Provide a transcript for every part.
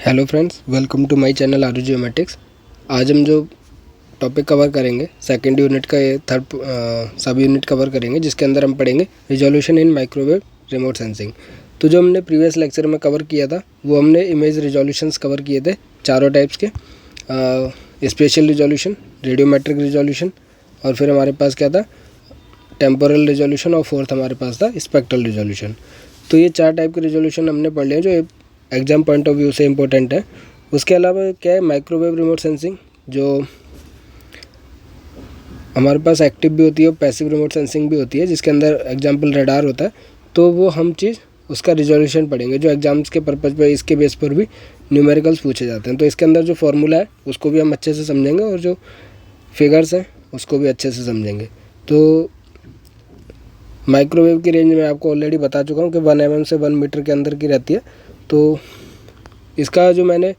Hello friends, welcome to my channel Aaru geometrics. आज हम जो टॉपिक कवर करेंगे सेकंड यूनिट का ये थर्ड सब यूनिट कवर करेंगे, जिसके अंदर हम पढ़ेंगे resolution in microwave remote sensing. तो जो हमने प्रीवियस लेक्चर में कवर किया था वो हमने इमेज रिजोल्यूशंस कवर किए थे चारों टाइप्स के, स्पेशियल रिजोल्यूशन, रेडियोमेट्रिक रिजोल्यूशन, और फिर हमारे पास क्या था टेम्पोरल रिजोल्यूशन, और फोर्थ हमारे पास था स्पेक्ट्रल रिजोल्यूशन। तो ये चार टाइप के रिजोल्यूशन हमने पढ़ लिए जो एग्जाम पॉइंट ऑफ व्यू से इम्पोर्टेंट है। उसके अलावा क्या है माइक्रोवेव रिमोट सेंसिंग, जो हमारे पास एक्टिव भी होती है और पैसिव रिमोट सेंसिंग भी होती है, जिसके अंदर एग्जांपल रडार होता है। तो वो हम चीज़ उसका रिजोल्यूशन पढ़ेंगे, जो एग्जाम्स के पर्पज़ पे इसके बेस पर भी न्यूमेरिकल्स पूछे जाते हैं। तो इसके अंदर जो फार्मूला है उसको भी हम अच्छे से समझेंगे और जो फिगर्स हैं उसको भी अच्छे से समझेंगे। तो माइक्रोवेव की रेंज में आपको ऑलरेडी बता चुका हूँ कि 1 mm से 1 मीटर के अंदर की रहती है। तो इसका जो मैंने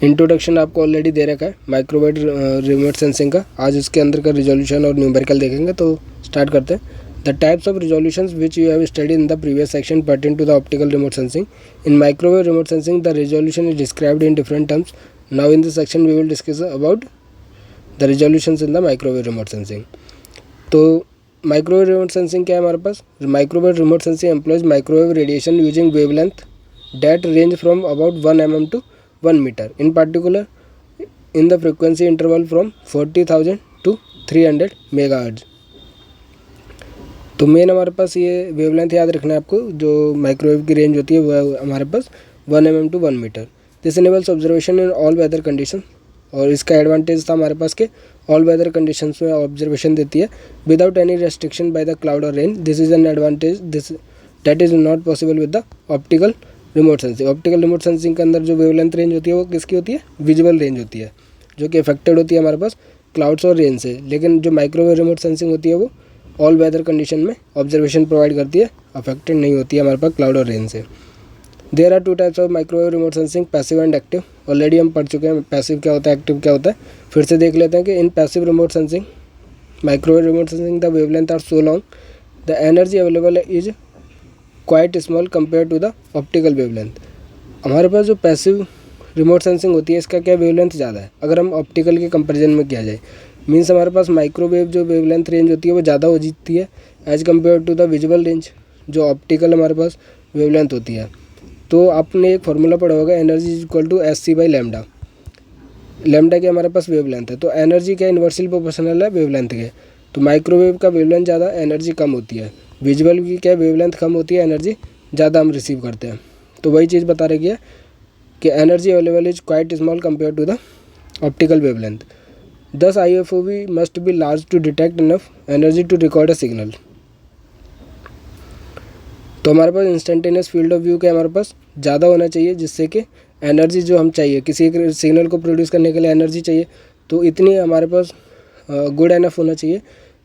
इंट्रोडक्शन आपको ऑलरेडी दे रखा है माइक्रोवेव रिमोट सेंसिंग का। आज इसके अंदर का रिजोल्यूशन और न्यूमेरिकल देखेंगे। तो स्टार्ट करते हैं। The types of resolutions which you have studied in the previous section pertain to the optical remote sensing. In microwave remote sensing the resolution is described in different terms. Now in this section we will discuss about the resolutions in the microwave remote sensing. तो microwave remote sensing क्या है हमारे पास? Microwave remote sensing employs microwave radiation using wavelength that range from about 1 mm to 1 meter, in particular in the frequency interval from 40,000 to 300 megahertz। तो main हमारे पास ये wavelength याद रखना है आपको। जो माइक्रोवेव की रेंज होती है वह हमारे पास 1 mm to 1 meter। This enables observation in all weather condition, और इसका एडवांटेज था हमारे पास के ऑल वेदर कंडीशंस में ऑब्जर्वेशन देती है without any restriction by the cloud और rain. This is an advantage this that is not possible with the optical remote sensing. Optical remote sensing के अंदर जो वेवलेंथ रेंज होती है वो किसकी होती है? विजुअल रेंज होती है, जो कि अफेक्टेड होती है हमारे पास क्लाउड्स और रेन से। लेकिन जो माइक्रोवेव रिमोट सेंसिंग होती है वो ऑल वेदर कंडीशन में ऑब्जर्वेशन प्रोवाइड करती है, अफेक्टेड नहीं होती है हमारे पास क्लाउड और रेन से। There are two types of microwave remote sensing, passive and active. Already हम पढ़ चुके हैं पैसिव क्या होता है, एक्टिव क्या होता है। फिर से देख लेते हैं कि इन passive remote sensing microwave remote sensing the wavelength are so long the energy available is quite small compare to the optical wavelength. हमारे पास जो पैसिव रिमोट सेंसिंग होती है इसका क्या वेवलेंथ ज़्यादा है अगर हम ऑप्टिकल के कंपैरिजन में किया जाए। मीन्स हमारे पास माइक्रोवेव जो वेवलेंथ रेंज होती है वो ज़्यादा हो जाती है as compare to the visual range, जो ऑप्टिकल हमारे पास वेवलेंथ होती है। तो आपने एक फार्मूला पढ़ा होगा, energy is equal to SC by lambda. Lambda की हमारे पास वेवलेंथ है, तो एनर्जी क्या इन्वर्सली प्रोपोर्शनल है वेवलेंथ के। तो माइक्रोवेव का वेवलेंथ ज़्यादा, एनर्जी कम होती है। विजुअल की क्या वेवलेंथ कम होती है, एनर्जी ज़्यादा हम रिसीव करते हैं। तो वही चीज़ बता रही है कि energy available is quite small compare to the optical wavelength. Thus IFOV must be large to detect enough energy to record a signal. तो हमारे पास इंस्टेंटेनियस फील्ड ऑफ व्यू के हमारे पास ज़्यादा होना चाहिए, जिससे कि एनर्जी जो हम चाहिए किसी एक सिग्नल को प्रोड्यूस करने के लिए एनर्जी चाहिए, तो इतनी हमारे पास गुड एनफ होना चाहिए,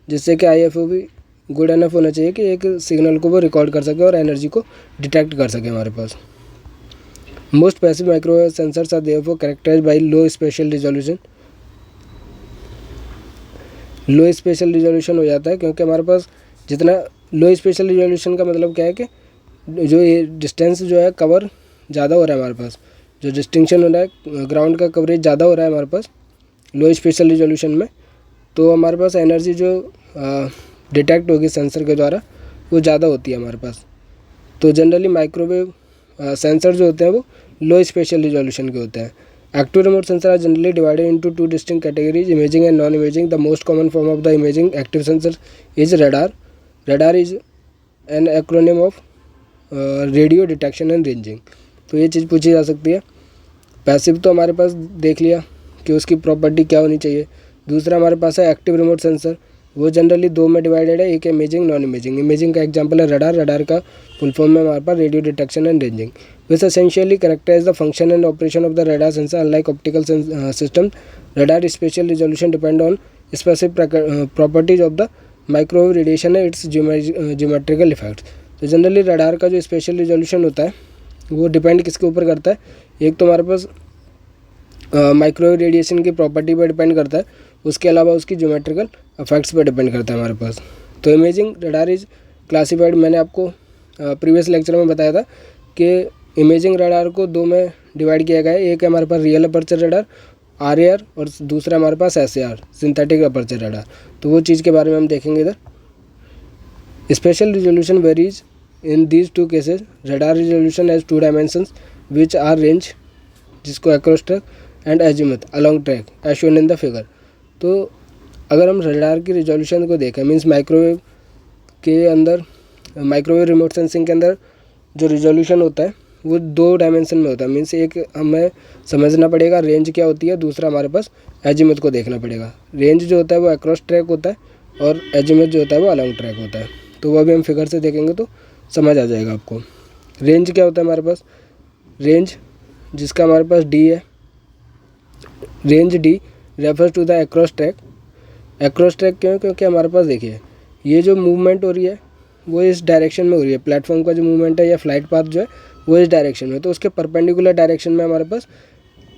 जिससे कि IFOV गुड एनफ होना चाहिए कि एक सिग्नल को वो रिकॉर्ड कर सके और एनर्जी को डिटेक्ट कर सके हमारे पास। Most passive microwave sensors are therefore characterized by low spatial resolution. Low spatial resolution हो जाता है क्योंकि हमारे पास जितना लो स्पेशल रिजोल्यूशन का मतलब क्या है कि जो ये डिस्टेंस जो है कवर ज़्यादा हो रहा है हमारे पास, जो डिस्टिंक्शन हो रहा है ग्राउंड का कवरेज ज़्यादा हो रहा है हमारे पास लो स्पेशल रिजोल्यूशन में। तो हमारे पास एनर्जी जो डिटेक्ट होगी सेंसर के द्वारा वो ज़्यादा होती है हमारे पास। तो जनरली माइक्रोवेव सेंसर जो होते हैं वो लो स्पेशल रिजोल्यूशन के होते हैं। Active remote sensor are generally divided into 2 distinct categories, imaging and non imaging. The most common form of the imaging active sensor is radar. Radar is an acronym of radio detection and ranging. तो ये चीज़ पूछी जा सकती है। Passive तो हमारे पास देख लिया कि उसकी प्रॉपर्टी क्या होनी चाहिए। दूसरा हमारे पास है एक्टिव रिमोट सेंसर, वो जनरली 2 में डिवाइडेड है, एक इमेजिंग नॉन इमेजिंग। इमेजिंग का एग्जांपल है रडार। रडार का फुल फॉर्म में हमारे पास radio detection and ranging, which essentially characterize the function and operation of the radar sensor. Unlike optical system, radar spatial resolution depend on specific properties of the microwave radiation है it's geometrical effects. तो generally radar का जो special resolution होता है वो depend किसके ऊपर करता है? एक तो हमारे पास माइक्रोवेव रेडिएशन की प्रॉपर्टी पर डिपेंड करता है, उसके अलावा उसकी ज्योमेट्रिकल इफेक्ट्स पर डिपेंड करता है हमारे पास। तो इमेजिंग रडार इज क्लासिफाइड, मैंने आपको प्रीवियस लेक्चर में बताया था कि इमेजिंग रडार को दो में डिवाइड किया गया है। एक है हमारे पास रियल अपर्चर रडार RAR और दूसरा हमारे पास SAR सिंथेटिक अपर्चर रडार। तो वो चीज़ के बारे में हम देखेंगे इधर। Spatial resolution varies in these two cases. Radar resolution has 2 dimensions which are range, जिसको across track, and azimuth along track as shown in the figure. तो अगर हम रडार की रिजोल्यूशन को देखें, मीन्स माइक्रोवेव के अंदर, माइक्रोवेव रिमोट सेंसिंग के अंदर जो रिजोल्यूशन होता है वो 2 डायमेंशन में होता है। मीन्स एक हमें समझना पड़ेगा रेंज क्या होती है, दूसरा हमारे पास एजीमुथ को देखना पड़ेगा। रेंज जो होता है वो अक्रॉस ट्रैक होता है और एजीमुथ जो होता है वो अलॉन्ग ट्रैक होता है। तो वो अभी हम फिगर से देखेंगे तो समझ आ जाएगा आपको। रेंज क्या होता है हमारे पास, रेंज जिसका हमारे पास D है, range D refers to the across track. Across track क्यों, क्योंकि हमारे पास देखिए ये जो मूवमेंट हो रही है वो इस डायरेक्शन में हो रही है। प्लेटफॉर्म का जो मूवमेंट है या फ्लाइट पाथ जो है वो इस डायरेक्शन में, तो उसके परपेंडिकुलर डायरेक्शन में हमारे पास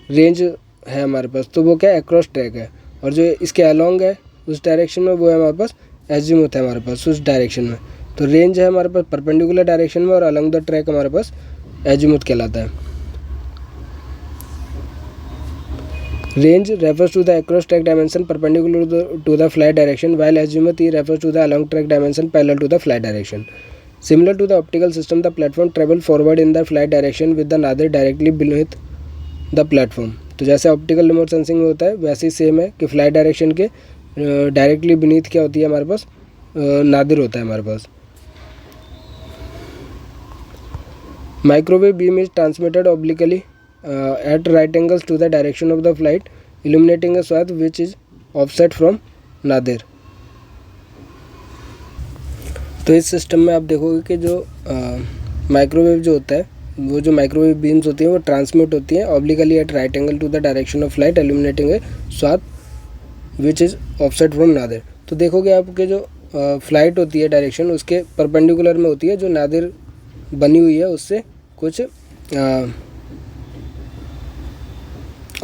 रेंज है हमारे पास, तो वो क्या है, अक्रॉस ट्रैक है। और जो इसके अलॉन्ग है उस डायरेक्शन में वो है हमारे पास एजीमुथ है हमारे पास उस डायरेक्शन में। तो रेंज है हमारे पास परपेंडिकुलर डायरेक्शन में और अलॉन्ग द ट्रैक हमारे पास एजीमुथ कहलाता है। Range refers to the across track dimension perpendicular to the flight direction, while azimuth refers to the along track dimension parallel to the flight direction. Similar to the optical system, the platform travel forward in the flight direction with the nadir directly beneath the platform. तो जैसे optical remote sensing में होता है वैसे ही same है कि flight direction के directly beneath क्या होती है हमारे पास, नादिर होता है हमारे पास। Microwave beam is transmitted obliquely at right angles to the direction of the flight, illuminating a swath which is offset from nadir. तो इस सिस्टम में आप देखोगे कि जो माइक्रोवेव जो होता है वो जो माइक्रोवेव बीम्स होती हैं वो ट्रांसमिट होती हैं obliquely at right angle to the direction of flight, illuminating a swath which is offset from nadir. तो देखोगे आपके जो फ्लाइट होती है डायरेक्शन उसके परपेंडिकुलर में होती है, जो नादिर बनी हुई है उससे कुछ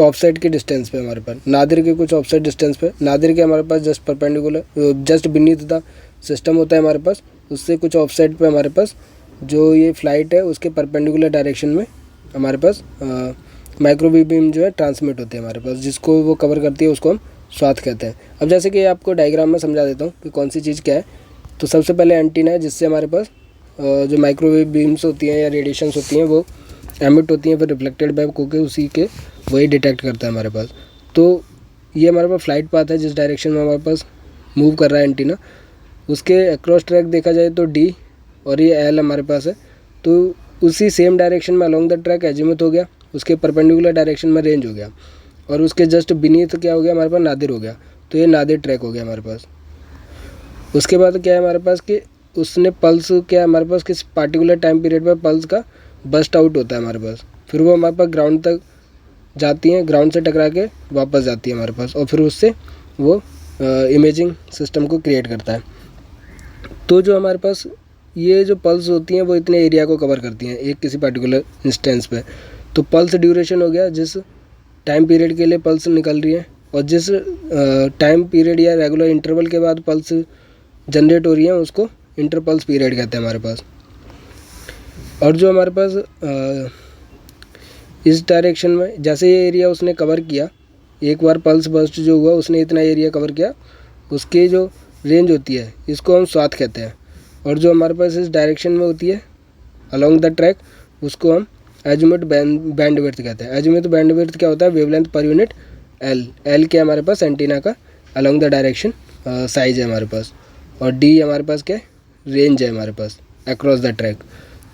ऑफसेट के डिस्टेंस पे हमारे पास, नादिर के कुछ ऑफसेट डिस्टेंस पे। नादिर के हमारे पास just perpendicular, just beneath the system होता है हमारे पास, उससे कुछ ऑफसेट पे हमारे पास जो ये फ्लाइट है उसके परपेंडिकुलर डायरेक्शन में हमारे पास माइक्रोवेव बीम जो है ट्रांसमिट होते हैं हमारे पास, जिसको वो कवर करती है उसको हम स्वाथ कहते हैं। अब जैसे कि आपको डायग्राम में समझा देता हूँ कि कौन सी चीज़ क्या है। तो सबसे पहले एंटीना है जिससे हमारे पास जो माइक्रोवेव बीम्स होती हैं या रेडिएशंस होती हैं वो एमिट होती हैं, फिर रिफ्लेक्टेड बैक होकर उसी के वही डिटेक्ट करता है हमारे पास। तो ये हमारे पास फ्लाइट पाथ है जिस डायरेक्शन में हमारे पास मूव कर रहा है एंटीना, उसके अक्रॉस ट्रैक देखा जाए तो D और ये L हमारे पास है। तो उसी सेम डायरेक्शन में अलॉन्ग द ट्रैक एजीमुथ हो गया, उसके परपेंडिकुलर डायरेक्शन में रेंज हो गया और उसके जस्ट बीनीथ क्या हो गया हमारे पास, नादिर हो गया। तो ये नादिर ट्रैक हो गया हमारे पास। उसके बाद क्या है हमारे पास कि उसने पल्स क्या हमारे पास किस पार्टिकुलर टाइम पीरियड पर पल्स का बस्ट आउट होता है हमारे पास, फिर वो हमारे पास ग्राउंड तक जाती हैं, ग्राउंड से टकरा के वापस जाती है हमारे पास और फिर उससे वो इमेजिंग सिस्टम को क्रिएट करता है। तो जो हमारे पास ये जो पल्स होती हैं वो इतने एरिया को कवर करती हैं एक किसी पर्टिकुलर इंस्टेंस पे। तो पल्स ड्यूरेशन हो गया जिस टाइम पीरियड के लिए पल्स निकल रही है, और जिस टाइम पीरियड या रेगुलर इंटरवल के बाद पल्स जनरेट हो रही है उसको इंटरपल्स पीरियड कहते हैं हमारे पास। और जो हमारे पास इस डायरेक्शन में जैसे ये एरिया उसने कवर किया, एक बार पल्स बस्ट जो हुआ उसने इतना एरिया कवर किया, उसकी जो रेंज होती है इसको हम स्वाथ कहते हैं। और जो हमारे पास इस डायरेक्शन में होती है अलॉन्ग द ट्रैक उसको हम एजीमुथ बैंडविड्थ कहते हैं। एजीमुथ बैंडविड्थ क्या होता है, वेवलेंथ पर यूनिट L क्या हमारे पास एंटीना का अलॉन्ग द डायरेक्शन साइज है हमारे पास, और D हमारे पास क्या रेंज है हमारे पास अक्रॉस द ट्रैक।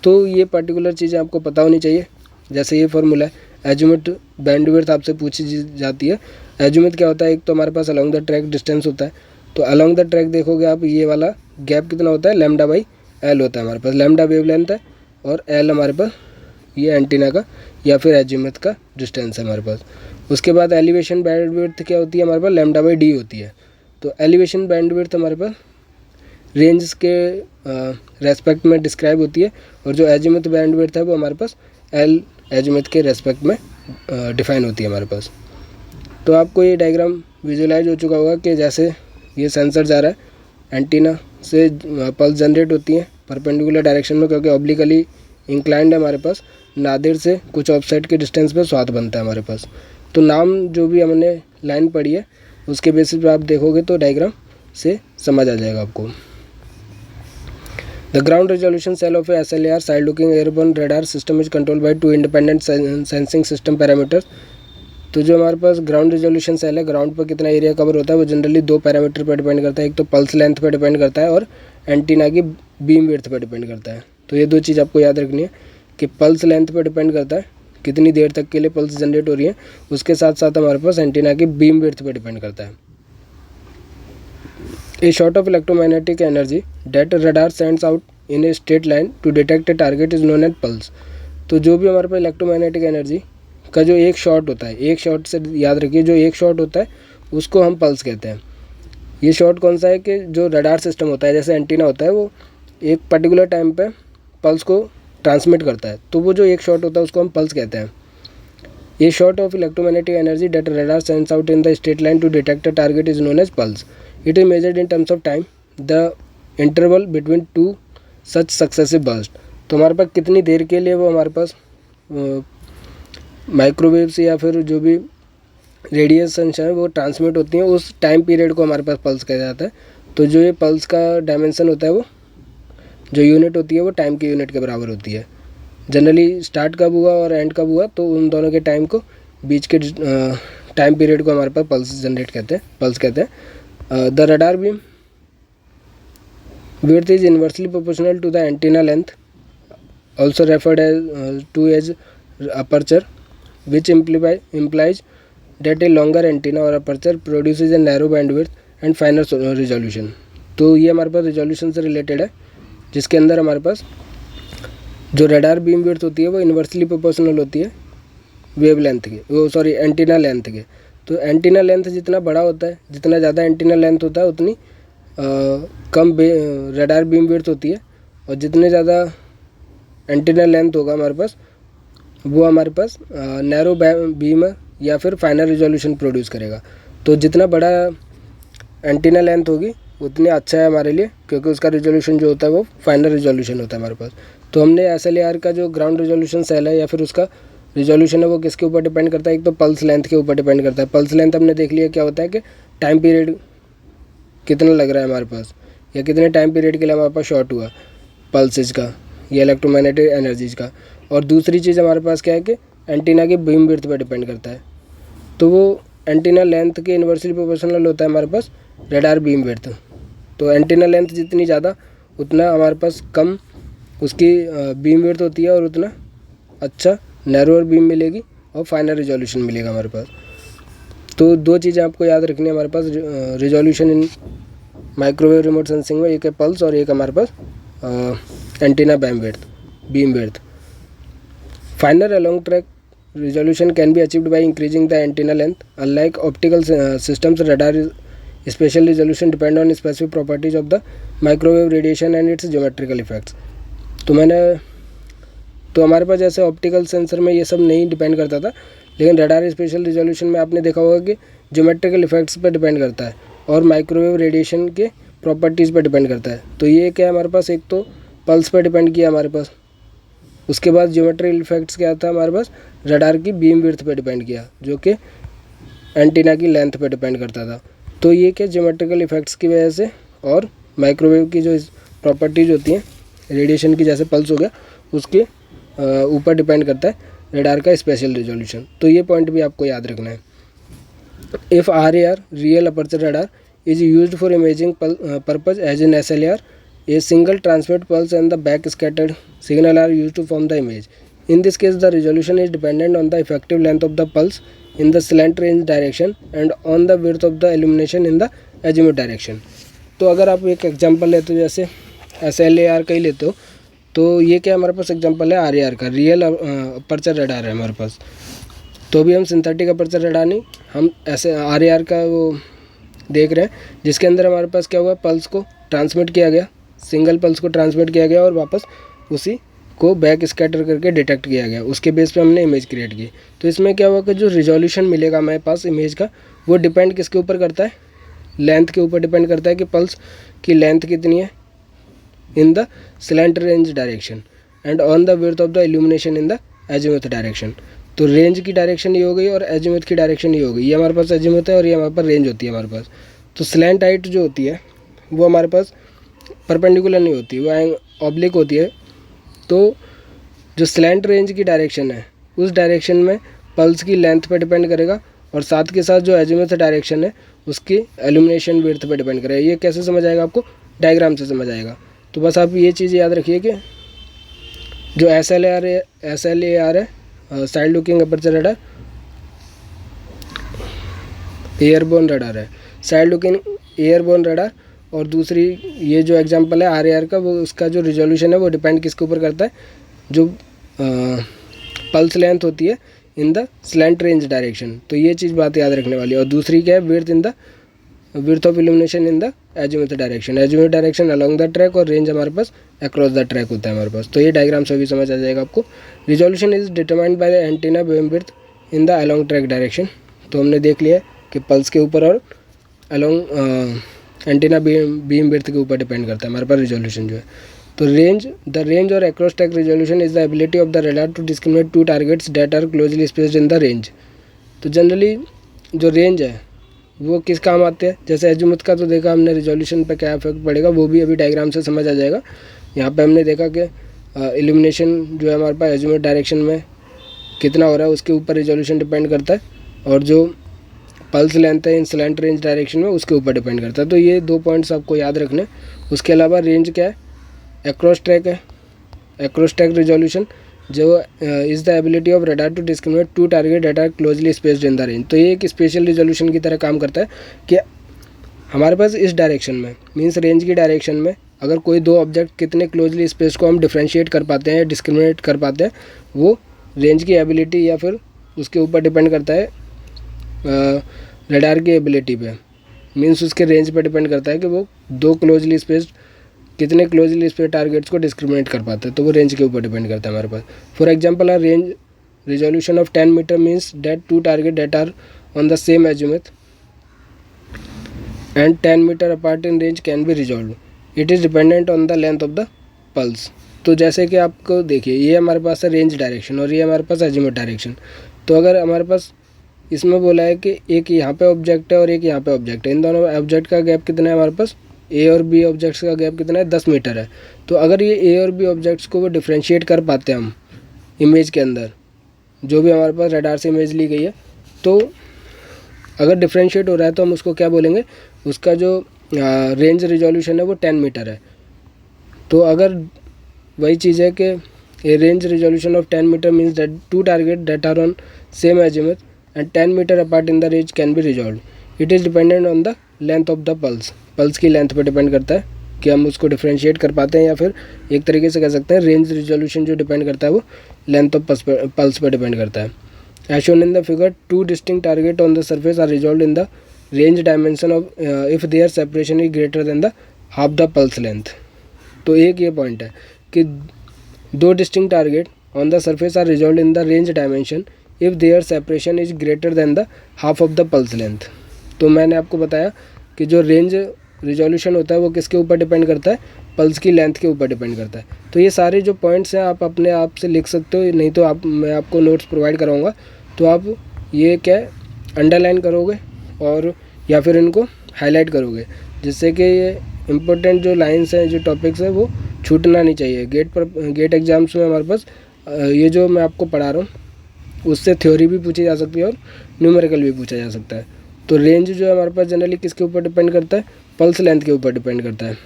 तो ये पर्टिकुलर चीज़ें आपको पता होनी चाहिए। जैसे ये फार्मूला है एजीमुथ बैंडविड्थ आपसे पूछी जाती है। एजीमुथ क्या होता है, एक तो हमारे पास अलॉन्ग द ट्रैक डिस्टेंस होता है, तो अलॉन्ग द ट्रैक देखोगे आप ये वाला गैप कितना होता है, λ/L होता है हमारे पास। लैम्डा वेवलेंथ है और L हमारे पास ये एंटीना का या फिर एजीमुथ का डिस्टेंस है हमारे पास। उसके बाद एलिवेशन बैंडविड्थ क्या होती है हमारे पास, λ/D होती है। तो एलिवेशन बैंडविड्थ हमारे पास रेंज के रेस्पेक्ट में डिस्क्राइब होती है, और जो एजीमुथ बैंडविड्थ है वो हमारे पास L एजीमुथ के रेस्पेक्ट में डिफाइन होती है हमारे पास। तो आपको ये डायग्राम विजुअलाइज हो चुका होगा कि जैसे ये सेंसर जा रहा है एंटीना से पल्स जनरेट होती हैं परपेंडिकुलर डायरेक्शन में, क्योंकि ऑब्लिकली इंक्लाइंड है हमारे पास, नादिर से कुछ ऑफसेट के डिस्टेंस पे स्वाथ बनता है हमारे पास। तो नाम जो भी हमने लाइन पढ़ी है उसके बेसिस पे आप देखोगे तो डायग्राम से समझ आ जाएगा आपको। The ground resolution cell of a SLAR side looking airborne radar system is control by 2 independent sensing system parameters. तो जो हमारे पास ग्राउंड रेजोल्यूशन सेल है, ग्राउंड पर कितना एरिया कवर होता है वो जनरली 2 पैरामीटर पर डिपेंड करता है। एक तो पल्स लेंथ पर डिपेंड करता है और एंटीना की बीम विड्थ पर डिपेंड करता है। तो ये 2 चीज़ आपको याद रखनी है कि पल्स लेंथ पर डिपेंड करता है कितनी देर तक के लिए पल्स जनरेट हो रही है, उसके साथ साथ हमारे पास एंटीना की बीम विड्थ पर डिपेंड करता है। A shot of electromagnetic energy that radar sends out in a straight line to detect a target is known as pulse. तो जो भी हमारे पास इलेक्ट्रोमैग्नेटिक एनर्जी का जो एक शॉट होता है, एक शॉट से याद रखिए, जो एक शॉट होता है उसको हम पल्स कहते हैं। ये शॉट कौन सा है कि जो रडार सिस्टम होता है, जैसे एंटीना होता है, वो एक पर्टिकुलर टाइम पे पल्स को ट्रांसमिट करता है, तो वो जो एक शॉट होता है उसको हम पल्स कहते हैं। ये shot of electromagnetic energy that radar sends out in the straight line to detect a target is known as pulse. It is measured in terms of time, the interval between 2 such successive burst. तो हमारे पास कितनी देर के लिए वो हमारे पास microwave से या फिर जो भी रेडिएशन है वो ट्रांसमिट होती हैं, उस टाइम पीरियड को हमारे पास पल्स कहा जाता है। तो जो ये पल्स का डायमेंशन होता है, वो जो यूनिट होती है वो टाइम की यूनिट के बराबर होती है। जनरली स्टार्ट कब हुआ और एंड कब हुआ, तो उन दोनों के टाइम को, बीच के टाइम पीरियड को हमारे पास पल्स जनरेट कहते हैं, पल्स कहते हैं। The radar beam width is inversely proportional to the antenna length, also referred as aperture, which implies that a longer antenna or aperture produces a narrow bandwidth and finer resolution। तो ये हमारे पास resolution से related है, जिसके अंदर हमारे पास जो रडार बीम विड्थ होती है वो इन्वर्सली प्रोपोर्शनल होती है वेव लेंथ के, वो सॉरी एंटीना लेंथ के। तो एंटीना लेंथ जितना बड़ा होता है, जितना ज़्यादा एंटीना लेंथ होता है उतनी कम रडार बीम विड्थ होती है, और जितने ज़्यादा एंटीना लेंथ होगा हमारे पास वो हमारे पास नैरो बीम या फिर फाइनल रिजोल्यूशन प्रोड्यूस करेगा। तो जितना बड़ा एंटीना लेंथ होगी उतने अच्छा है हमारे लिए, क्योंकि उसका रिजोल्यूशन जो होता है वो फाइनल रिजोल्यूशन होता है हमारे पास। तो हमने SLAR का जो ग्राउंड रिजोल्यूशन सेल है या फिर उसका रिजोल्यूशन है वो किसके ऊपर डिपेंड करता है, एक तो पल्स लेंथ के ऊपर डिपेंड करता है। पल्स लेंथ हमने देख लिया क्या होता है कि टाइम पीरियड कितना लग रहा है हमारे पास, या कितने टाइम पीरियड के लिए हमारे पास शॉर्ट हुआ पल्सेज का या इलेक्ट्रोमैग्नेटिक एनर्जीज का। और दूसरी चीज़ हमारे पास क्या है कि एंटीना की बीम विड्थ पर डिपेंड करता है। तो वो एंटीना लेंथ के इन्वर्सली प्रोपोर्शनल होता है हमारे पास रडार बीम विड्थ। तो एंटीना लेंथ जितनी ज़्यादा उतना हमारे पास कम उसकी बीम विड्थ होती है, और उतना अच्छा नैरोअर बीम मिलेगी और फाइनल रिजोल्यूशन मिलेगा हमारे पास। तो 2 चीज़ें आपको याद रखनी है हमारे पास resolution in microwave remote sensing में, एक है पल्स और एक हमारे पास antenna beam width. Final along track resolution can be achieved by increasing the antenna length. Unlike optical systems, radar spatial resolution depend on specific properties of the microwave radiation and its geometrical effects। तो हमारे पास जैसे optical sensor में ये सब नहीं depend करता था, लेकिन रडार स्पेशल रिजोल्यूशन में आपने देखा होगा कि ज्योमेट्रिकल इफेक्ट्स पर डिपेंड करता है और माइक्रोवेव रेडिएशन के प्रॉपर्टीज़ पर डिपेंड करता है। तो ये क्या है हमारे पास, एक तो पल्स पर डिपेंड किया हमारे पास, उसके बाद ज्योमेट्रिकल इफेक्ट्स क्या था हमारे पास, रडार की बीम विड्थ पे डिपेंड किया, जो कि एंटीना की लेंथ पे डिपेंड करता था। तो ये क्या ज्योमेट्रिकल इफेक्ट्स की वजह से और माइक्रोवेव की जो प्रॉपर्टीज़ होती हैं रेडिएशन की, जैसे पल्स हो गया, उसके ऊपर डिपेंड करता है रडार का स्पेशल रिजोल्यूशन। तो ये पॉइंट भी आपको याद रखना है। If RAR real aperture radar is used for imaging purpose as in SLAR, a single transmit pulse and the back scattered signal are used to form the image. In this case, the resolution is dependent on the effective length of the pulse in the slant range direction and on the width of the illumination in the azimuth direction. तो अगर आप एक example लेते हो, जैसे SLAR का ही लेते हो, तो ये क्या हमारे पास एग्जांपल है RAR का, रियल अपर्चर रडार है हमारे पास। तो भी हम सिंथेटिक अपर्चर रडार नहीं, हम ऐसे RAR का वो देख रहे हैं, जिसके अंदर हमारे पास क्या हुआ, पल्स को ट्रांसमिट किया गया, सिंगल पल्स को ट्रांसमिट किया गया और वापस उसी को बैक स्कैटर करके डिटेक्ट किया गया, उसके बेस पे हमने इमेज क्रिएट की। तो इसमें क्या हुआ कि जो रिजोल्यूशन मिलेगा हमारे पास इमेज का, वो डिपेंड किसके ऊपर करता है, लेंथ के ऊपर डिपेंड करता है कि पल्स की लेंथ कितनी है in the slant range direction. And on the width of the illumination in the azimuth direction. तो रेंज की डायरेक्शन ये हो गई और एजीमुथ की डायरेक्शन ये हो गई। ये हमारे पास एजीमुथ है और ये हमारे पास रेंज होती है हमारे पास। तो स्लैंट हाइट जो होती है वो हमारे पास परपेंडिकुलर नहीं होती, वो ऑब्लिक होती है। तो जो स्लैंट रेंज की डायरेक्शन है उस डायरेक्शन में पल्स की लेंथ पे डिपेंड करेगा और साथ के साथ जो एजीमुथ डायरेक्शन है उसकी इल्यूमिनेशन विड्थ पे डिपेंड करेगा। ये कैसे समझ आएगा आपको? डायग्राम से समझ आएगा। तो बस आप ये चीज़ याद रखिए कि जो SLAR है side looking aperture radar, airborne radar है, साइड लुकिंग एयरबोर्न रडार। और दूसरी ये जो एग्जांपल है RAR का, वो उसका जो रिजोल्यूशन है वो डिपेंड किसके ऊपर करता है? जो पल्स लेंथ होती है in the slant range direction. तो ये चीज़ बात याद रखने वाली है। और दूसरी क्या है? Width of illumination in the azimuth direction. Azimuth direction along the track और रेंज हमारे पास अक्रॉस द ट्रैक होता है हमारे पास। तो ये डायग्राम से भी समझ आ जाएगा आपको। Resolution is determined by the antenna beam width in the along track direction. तो हमने देख लिया कि पल्स के ऊपर और अलोंग एंटीना बीम विड्थ के ऊपर डिपेंड करता है हमारे पास रिजोल्यूशन जो है। तो द रेंज और across track resolution is the ability of the radar to discriminate two targets that are closely spaced in the range. तो जनरली जो रेंज है वो किस काम आते हैं? जैसे एजीमुथ का तो देखा हमने रिजोल्यूशन पे क्या इफेक्ट पड़ेगा, वो भी अभी डायग्राम से समझ आ जाएगा। यहाँ पे हमने देखा कि इल्यूमिनेशन जो है हमारे पास एजीमुथ डायरेक्शन में कितना हो रहा है उसके ऊपर रिजोल्यूशन डिपेंड करता है, और जो पल्स लेंथ है इन स्लैंट रेंज डायरेक्शन में उसके ऊपर डिपेंड करता है। तो ये 2 पॉइंट्स आपको याद रखने। उसके अलावा रेंज क्या है? अक्रॉस ट्रैक है। अक्रॉस ट्रैक रिजोल्यूशन जो is the ability of radar to discriminate two target that are closely spaced in the range. तो ये एक स्पेशल रिजोल्यूशन की तरह काम करता है कि हमारे पास इस डायरेक्शन में, मींस रेंज की डायरेक्शन में, अगर कोई 2 ऑब्जेक्ट कितने क्लोजली स्पेस को हम डिफ्रेंशिएट कर पाते हैं या डिस्क्रिमिनेट कर पाते हैं, वो रेंज की एबिलिटी या फिर उसके ऊपर डिपेंड करता है रडार की एबिलिटी पे। मींस उसके रेंज पे डिपेंड करता है कि वो 2 क्लोजली स्पेस्ड कितने क्लोजली स्पेस्ड टारगेट्स को डिस्क्रिमिनेट कर पाते हैं। तो वो रेंज के ऊपर डिपेंड करता है हमारे पास। For example range resolution of 10 metre means that 2 target that are on the same azimuth and 10 metre apart in range can be resolve. It is dependent on the length of the pulse. तो जैसे कि आपको देखिए, ये हमारे पास है range direction और ये हमारे पास एजीमुथ डायरेक्शन। तो अगर हमारे पास इसमें बोला है कि एक यहाँ पे ऑब्जेक्ट है और एक यहाँ पे ऑब्जेक्ट है, इन दोनों ऑब्जेक्ट का गैप कितना है हमारे पास? ए और बी ऑब्जेक्ट्स का गैप कितना है? 10 मीटर है। तो अगर ये ए और बी ऑब्जेक्ट्स को वो डिफ्रेंशिएट कर पाते हैं हम इमेज के अंदर, जो भी हमारे पास रडार से इमेज ली गई है, तो अगर डिफ्रेंशिएट हो रहा है तो हम उसको क्या बोलेंगे? उसका जो रेंज रिजोल्यूशन है वो 10 मीटर है। तो अगर वही चीज़ है कि a range resolution of 10 metre means that 2 target that are on same azimuth and 10 meter apart in the range can be resolved. It is dependent on the length of the pulse. Pulse की length पे depend करता है कि हम उसको differentiate कर पाते हैं, या फिर एक तरीके से कह सकते हैं रेंज रिजोल्यूशन जो डिपेंड करता है वो लेंथ ऑफ पल्स पे डिपेंड करता है। As shown in the figure, 2 distinct targets on the surface are resolved in the range dimension of if their separation is greater than the half the pulse length. तो एक ये point है कि 2 distinct targets on the surface are resolved in the range dimension if there separation is greater than the half of the pulse length. तो मैंने आपको बताया कि जो रेंज रिजोल्यूशन होता है वो किसके ऊपर डिपेंड करता है? पल्स की लेंथ के ऊपर डिपेंड करता है। तो ये सारे जो पॉइंट्स हैं आप अपने आप से लिख सकते हो, नहीं तो मैं आपको नोट्स प्रोवाइड कराऊंगा, तो आप ये क्या अंडरलाइन करोगे और या फिर इनको हाईलाइट करोगे, जिससे कि ये इम्पोर्टेंट जो लाइन्स हैं, जो टॉपिक्स हैं, वो छूटना नहीं चाहिए। गेट एग्ज़ाम्स में हमारे पास ये जो मैं आपको पढ़ा रहा हूँ उससे थ्योरी भी पूछी जा सकती है और न्यूमेरिकल भी पूछा जा सकता है। तो रेंज जो है हमारे पास जनरली किसके ऊपर डिपेंड करता है? पल्स लेंथ के ऊपर डिपेंड करता है।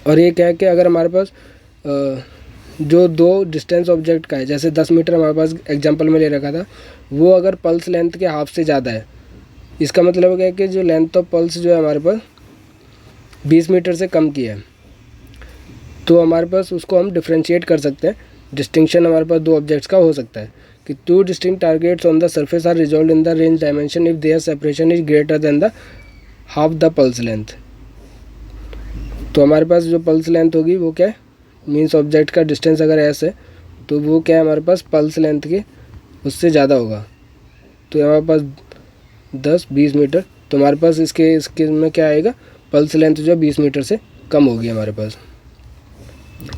और ये क्या है कि अगर हमारे पास जो 2 डिस्टेंस ऑब्जेक्ट का है, जैसे 10 मीटर हमारे पास एग्जांपल में ले रखा था, वो अगर पल्स लेंथ के हाफ से ज़्यादा है, इसका मतलब क्या है कि जो लेंथ ऑफ पल्स जो है हमारे पास 20 मीटर से कम की है, तो हमारे पास उसको हम डिफ्रेंशिएट कर सकते हैं। डिस्टिंक्शन हमारे पास 2 ऑब्जेक्ट्स का हो सकता है कि 2 distinct targets on the surface are resolved in the range dimension if their separation is greater than the half the pulse length. तो हमारे पास जो पल्स लेंथ होगी वो क्या है? मीन्स ऑब्जेक्ट का डिस्टेंस अगर ऐसे है तो वो क्या है हमारे पास पल्स लेंथ के उससे ज़्यादा होगा। तो हमारे पास 10-20 मीटर, तो हमारे पास इसके में क्या आएगा? पल्स लेंथ जो 20 मीटर से कम होगी हमारे पास।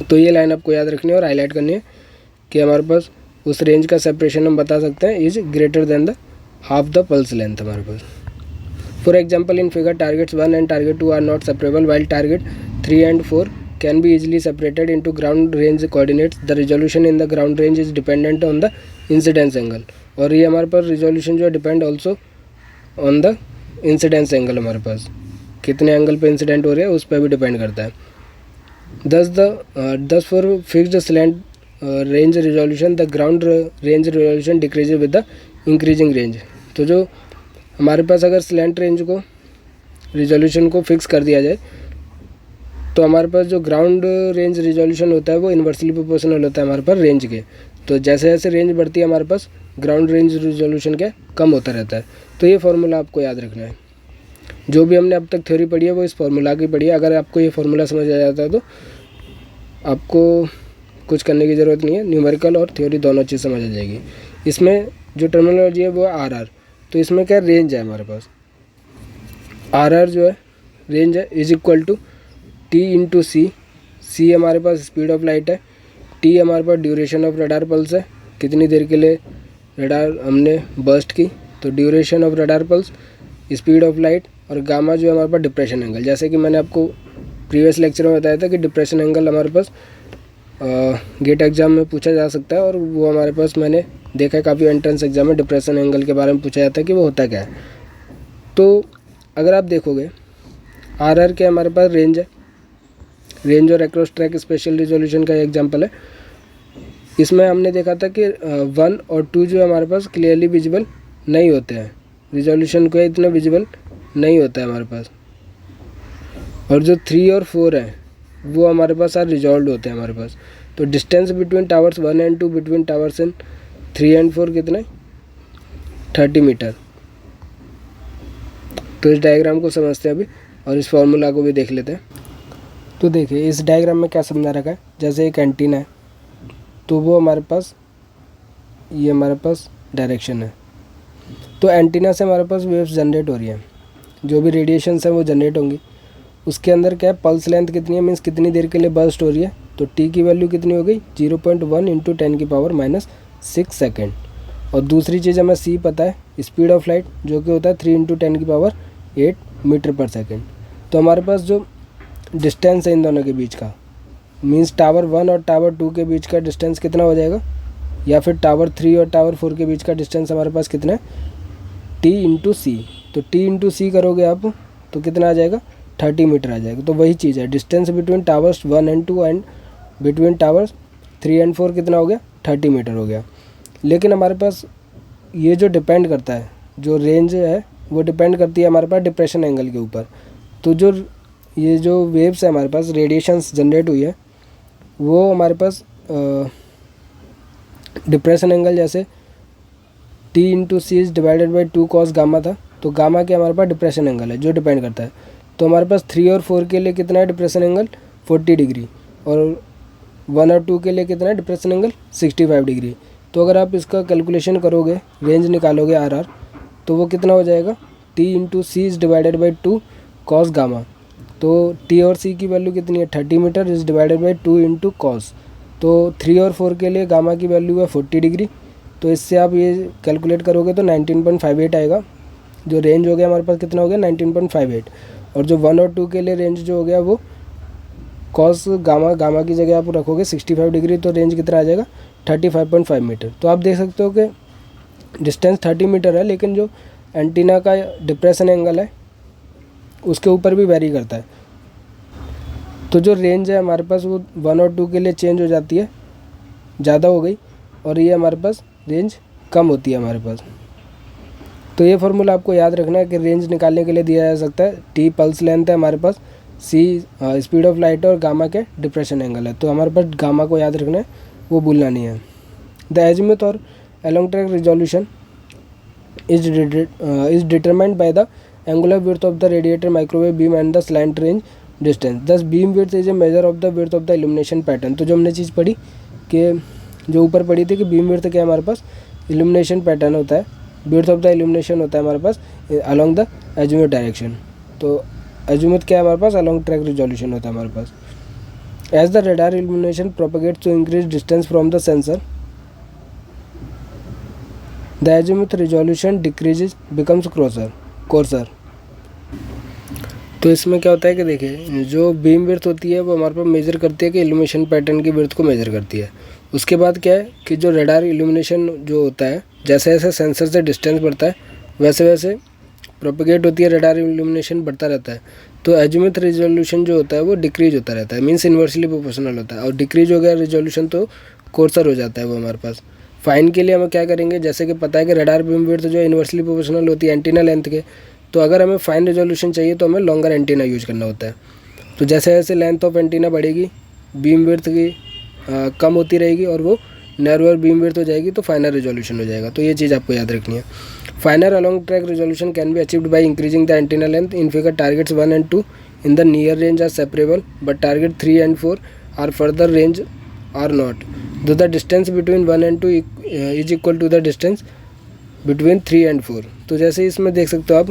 तो ये लाइन आपको याद रखनी है और हाईलाइट करनी है कि हमारे पास उस रेंज का सेपरेशन हम बता सकते हैं is greater than the half the pulse length हमारे पास। For example in figure targets 1 and target 2 are not separable while target 3 and 4 can be easily separated into ground range coordinates. The resolution in the ground range is dependent on the incidence angle. और ये हमारे पास resolution जो है depend also on the incidence angle, हमारे पास कितने angle पे इंसिडेंट हो रहे हैं उस पर भी डिपेंड करता है। दस for fixed slant range resolution the ground range resolution decrease with the increasing range. तो जो हमारे पास अगर स्लैंट रेंज को रिजोल्यूशन को फिक्स कर दिया जाए तो हमारे पास जो ग्राउंड रेंज रिजोल्यूशन होता है वो इन्वर्सली प्रोपोर्शनल होता है हमारे पास रेंज के। तो जैसे जैसे रेंज बढ़ती है हमारे पास ग्राउंड रेंज रिजोल्यूशन क्या कम होता रहता है। तो ये फार्मूला आपको याद रखना है। जो भी हमने अब तक थ्योरी पढ़ी है वो इस फार्मूला की पढ़ी है। अगर आपको ये फार्मूला समझ आ जाता है तो आपको कुछ करने की ज़रूरत नहीं है, न्यूमेरिकल और थ्योरी दोनों चीज़ समझ आ जाएगी। इसमें जो टर्मिनोलॉजी है वो है आर। तो इसमें क्या रेंज है हमारे पास, आर जो है रेंज है is equal to T into C. C हमारे पास स्पीड ऑफ लाइट है, टी हमारे पास ड्यूरेशन ऑफ रडार पल्स है, कितनी देर के लिए रडार हमने बर्स्ट की, तो duration of radar pulse, speed of light, और गामा जो है हमारे पास डिप्रेशन एंगल। जैसे कि मैंने आपको प्रीवियस लेक्चर में बताया था कि डिप्रेशन एंगल हमारे पास गेट एग्ज़ाम में पूछा जा सकता है, और वो हमारे पास मैंने देखा है काफ़ी एंट्रेंस एग्जाम में डिप्रेशन एंगल के बारे में पूछा जाता है कि वो होता क्या है। तो अगर आप देखोगे आर के हमारे पास रेंज है, रेंज और एक्रोस ट्रैक स्पेशल रिजोल्यूशन का एग्जाम्पल है। इसमें हमने देखा था कि 1 और 2 जो हमारे पास क्लियरली विजिबल नहीं होते हैं, रिजोल्यूशन को इतना विजिबल नहीं होता है हमारे पास, और जो 3 और 4 है वो हमारे पास आर रिजॉल्व होते हैं हमारे पास। तो distance between towers 1 and 2 between towers and 3 and 4 कितना है 30 मीटर। तो इस डायग्राम को समझते हैं अभी और इस फॉर्मूला को भी देख लेते हैं। तो देखिए इस डायग्राम में क्या समझा रखा है, जैसे एक एंटीना है तो वो हमारे पास ये हमारे पास डायरेक्शन है। तो एंटीना से हमारे पास वेव्स जनरेट हो रही हैं, जो भी रेडिएशंस हैं वो जनरेट होंगी। उसके अंदर क्या है पल्स लेंथ कितनी है, मीन्स कितनी देर के लिए बर्स्ट हो रही है। तो टी की वैल्यू कितनी हो गई 0.1 इंटू 10⁻⁻6 सेकेंड। और दूसरी चीज़ हमें सी पता है स्पीड ऑफ लाइट जो कि होता है 3 इंटू 10⁸ मीटर पर सेकेंड। तो हमारे पास जो डिस्टेंस है इन दोनों के बीच का, मीन्स टावर 1 और टावर 2 के बीच का डिस्टेंस कितना हो जाएगा, या फिर टावर 3 और टावर 4 के बीच का डिस्टेंस हमारे पास कितना है टी इंटू सी। तो टी इंटू सी करोगे आप तो कितना आ जाएगा 30 मीटर आ जाएगा। तो वही चीज़ है distance between towers 1 and 2 and between towers 3 and 4 कितना हो गया 30 मीटर हो गया। लेकिन हमारे पास ये जो डिपेंड करता है, जो रेंज है वो डिपेंड करती है हमारे पास डिप्रेशन एंगल के ऊपर। तो जो ये जो वेव्स है हमारे पास रेडिएशंस जनरेट हुई है वो हमारे पास डिप्रेशन एंगल जैसे T into C is divided by 2 cos gamma था। तो गामा के हमारे पास डिप्रेशन एंगल है जो डिपेंड करता है। तो हमारे पास 3 और 4 के लिए कितना है डिप्रेशन एंगल 40 डिग्री, और 1 और 2 के लिए कितना है डिप्रेशन एंगल 65 डिग्री। तो अगर आप इसका कैलकुलेशन करोगे, रेंज निकालोगे आर तो वो कितना हो जाएगा T into C is divided by 2 cos gamma. तो टी और सी की वैल्यू कितनी है 30 metre is divided by 2 into cos. तो 3 और 4 के लिए गामा की वैल्यू है 40 डिग्री। तो इससे आप ये कैलकुलेट करोगे तो 19.58 आएगा। जो रेंज हो गया हमारे पास कितना हो गया 19.58। और जो 1 और 2 के लिए रेंज जो हो गया वो कॉस गामा की जगह आप रखोगे 65 डिग्री, तो रेंज कितना आ जाएगा 35.5 मीटर। तो आप देख सकते हो कि डिस्टेंस 30 मीटर है, लेकिन जो एंटीना का डिप्रेशन एंगल है उसके ऊपर भी वेरी करता है। तो जो रेंज है हमारे पास वो 1 और 2 के लिए चेंज हो जाती है, ज़्यादा हो गई, और ये हमारे पास रेंज कम होती है हमारे पास। तो ये फार्मूला आपको याद रखना है कि रेंज निकालने के लिए दिया जा सकता है टी पल्स लेंथ है हमारे पास, सी स्पीड ऑफ लाइट और गामा के डिप्रेशन एंगल है। तो हमारे पास गामा को याद रखना है, वो भूलना नहीं है। द एजीमुथ और along track resolution is determined by the angular width of the radiator microwave beam and the slant range distance. This beam width is a measure of the width of the illumination pattern. तो जो हमने चीज़ पढ़ी कि जो ऊपर पढ़ी थी कि बीम विड्थ क्या है हमारे पास इल्यूमिनेशन पैटर्न होता है, विड्थ ऑफ द इल्यूमिनेशन होता है हमारे पास अलोंग द एजीमुथ डायरेक्शन। तो एजीमुथ क्या है हमारे पास अलोंग ट्रैक रिजोल्यूशन होता है हमारे पास। As the radar illumination propagates to increase distance from the sensor, the azimuth resolution decreases, becomes coarser. तो इसमें क्या होता है कि देखिए जो बीम विड्थ होती है वो हमारे पास मेज़र करती है कि इल्यूमिनेशन पैटर्न की विड्थ को मेज़र करती है। उसके बाद क्या है कि जो रडार इल्यूमिनेशन जो होता है जैसे जैसे सेंसर से डिस्टेंस बढ़ता है वैसे वैसे प्रोपेगेट होती है, रडार इल्यूमिनेशन बढ़ता रहता है। तो एजिमुथ रिजोल्यूशन जो होता है वो डिक्रीज होता रहता है, मीन्स इन्वर्सली प्रोपोर्शनल होता है। और डिक्रीज हो गया रिजोल्यूशन तो कोर्सर हो जाता है वो हमारे पास। फाइन के लिए हम क्या करेंगे, जैसे कि पता है कि रडार बीम विड्थ जो इन्वर्सली प्रोपोर्शनल होती है एंटीना लेंथ के, तो अगर हमें फाइन रेजोल्यूशन चाहिए तो हमें लॉन्गर एंटीना यूज करना होता है। तो जैसे जैसे लेंथ ऑफ एंटीना बढ़ेगी बीम विड्थ की कम होती रहेगी और वो नैरोअर बीम विड्थ हो जाएगी तो फाइनर रेजोल्यूशन हो जाएगा। तो ये चीज़ आपको याद रखनी है। Finer along track resolution can be achieved by increasing the antenna length. In figure targets 1 and 2 in the near range are separable but target 3 and 4 are further range are not. Though the distance between 1 and 2 is equal to the distance between 3 and 4। तो जैसे इसमें देख सकते हो आप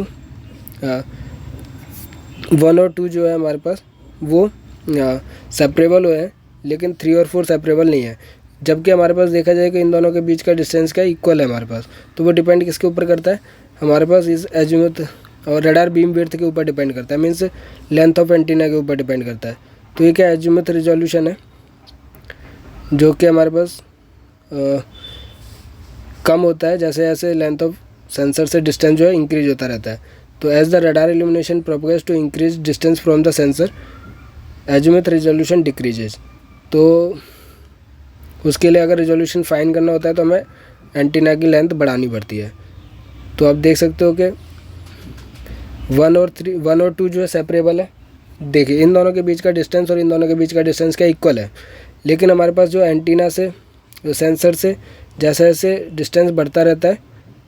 1 और 2 जो है हमारे पास वो सेपरेबल है, लेकिन 3 और 4 सेपरेबल नहीं है। जबकि हमारे पास देखा जाए कि इन दोनों के बीच का डिस्टेंस क्या इक्वल है हमारे पास। तो वो डिपेंड किसके ऊपर करता है, हमारे पास इस एजिमुथ और रडार बीम विड्थ के ऊपर डिपेंड करता है, मीन्स लेंथ ऑफ एंटीना के ऊपर डिपेंड करता है। तो ये क्या एजिमुथ रिजोल्यूशन है जो कि हमारे पास कम होता है जैसे जैसे लेंथ ऑफ सेंसर से डिस्टेंस जो है इंक्रीज होता रहता है। तो as the radar illumination propagates to increase distance from the sensor azimuth resolution decreases. तो उसके लिए अगर रिजोल्यूशन फाइन करना होता है तो हमें एंटीना की लेंथ बढ़ानी पड़ती है। तो आप देख सकते हो कि 1 और 2 जो है सेपरेबल है। देखिए इन दोनों के बीच का डिस्टेंस और इन दोनों के बीच का डिस्टेंस क्या इक्वल है, लेकिन हमारे पास जो एंटीना से जो सेंसर से जैसे जैसे डिस्टेंस बढ़ता रहता है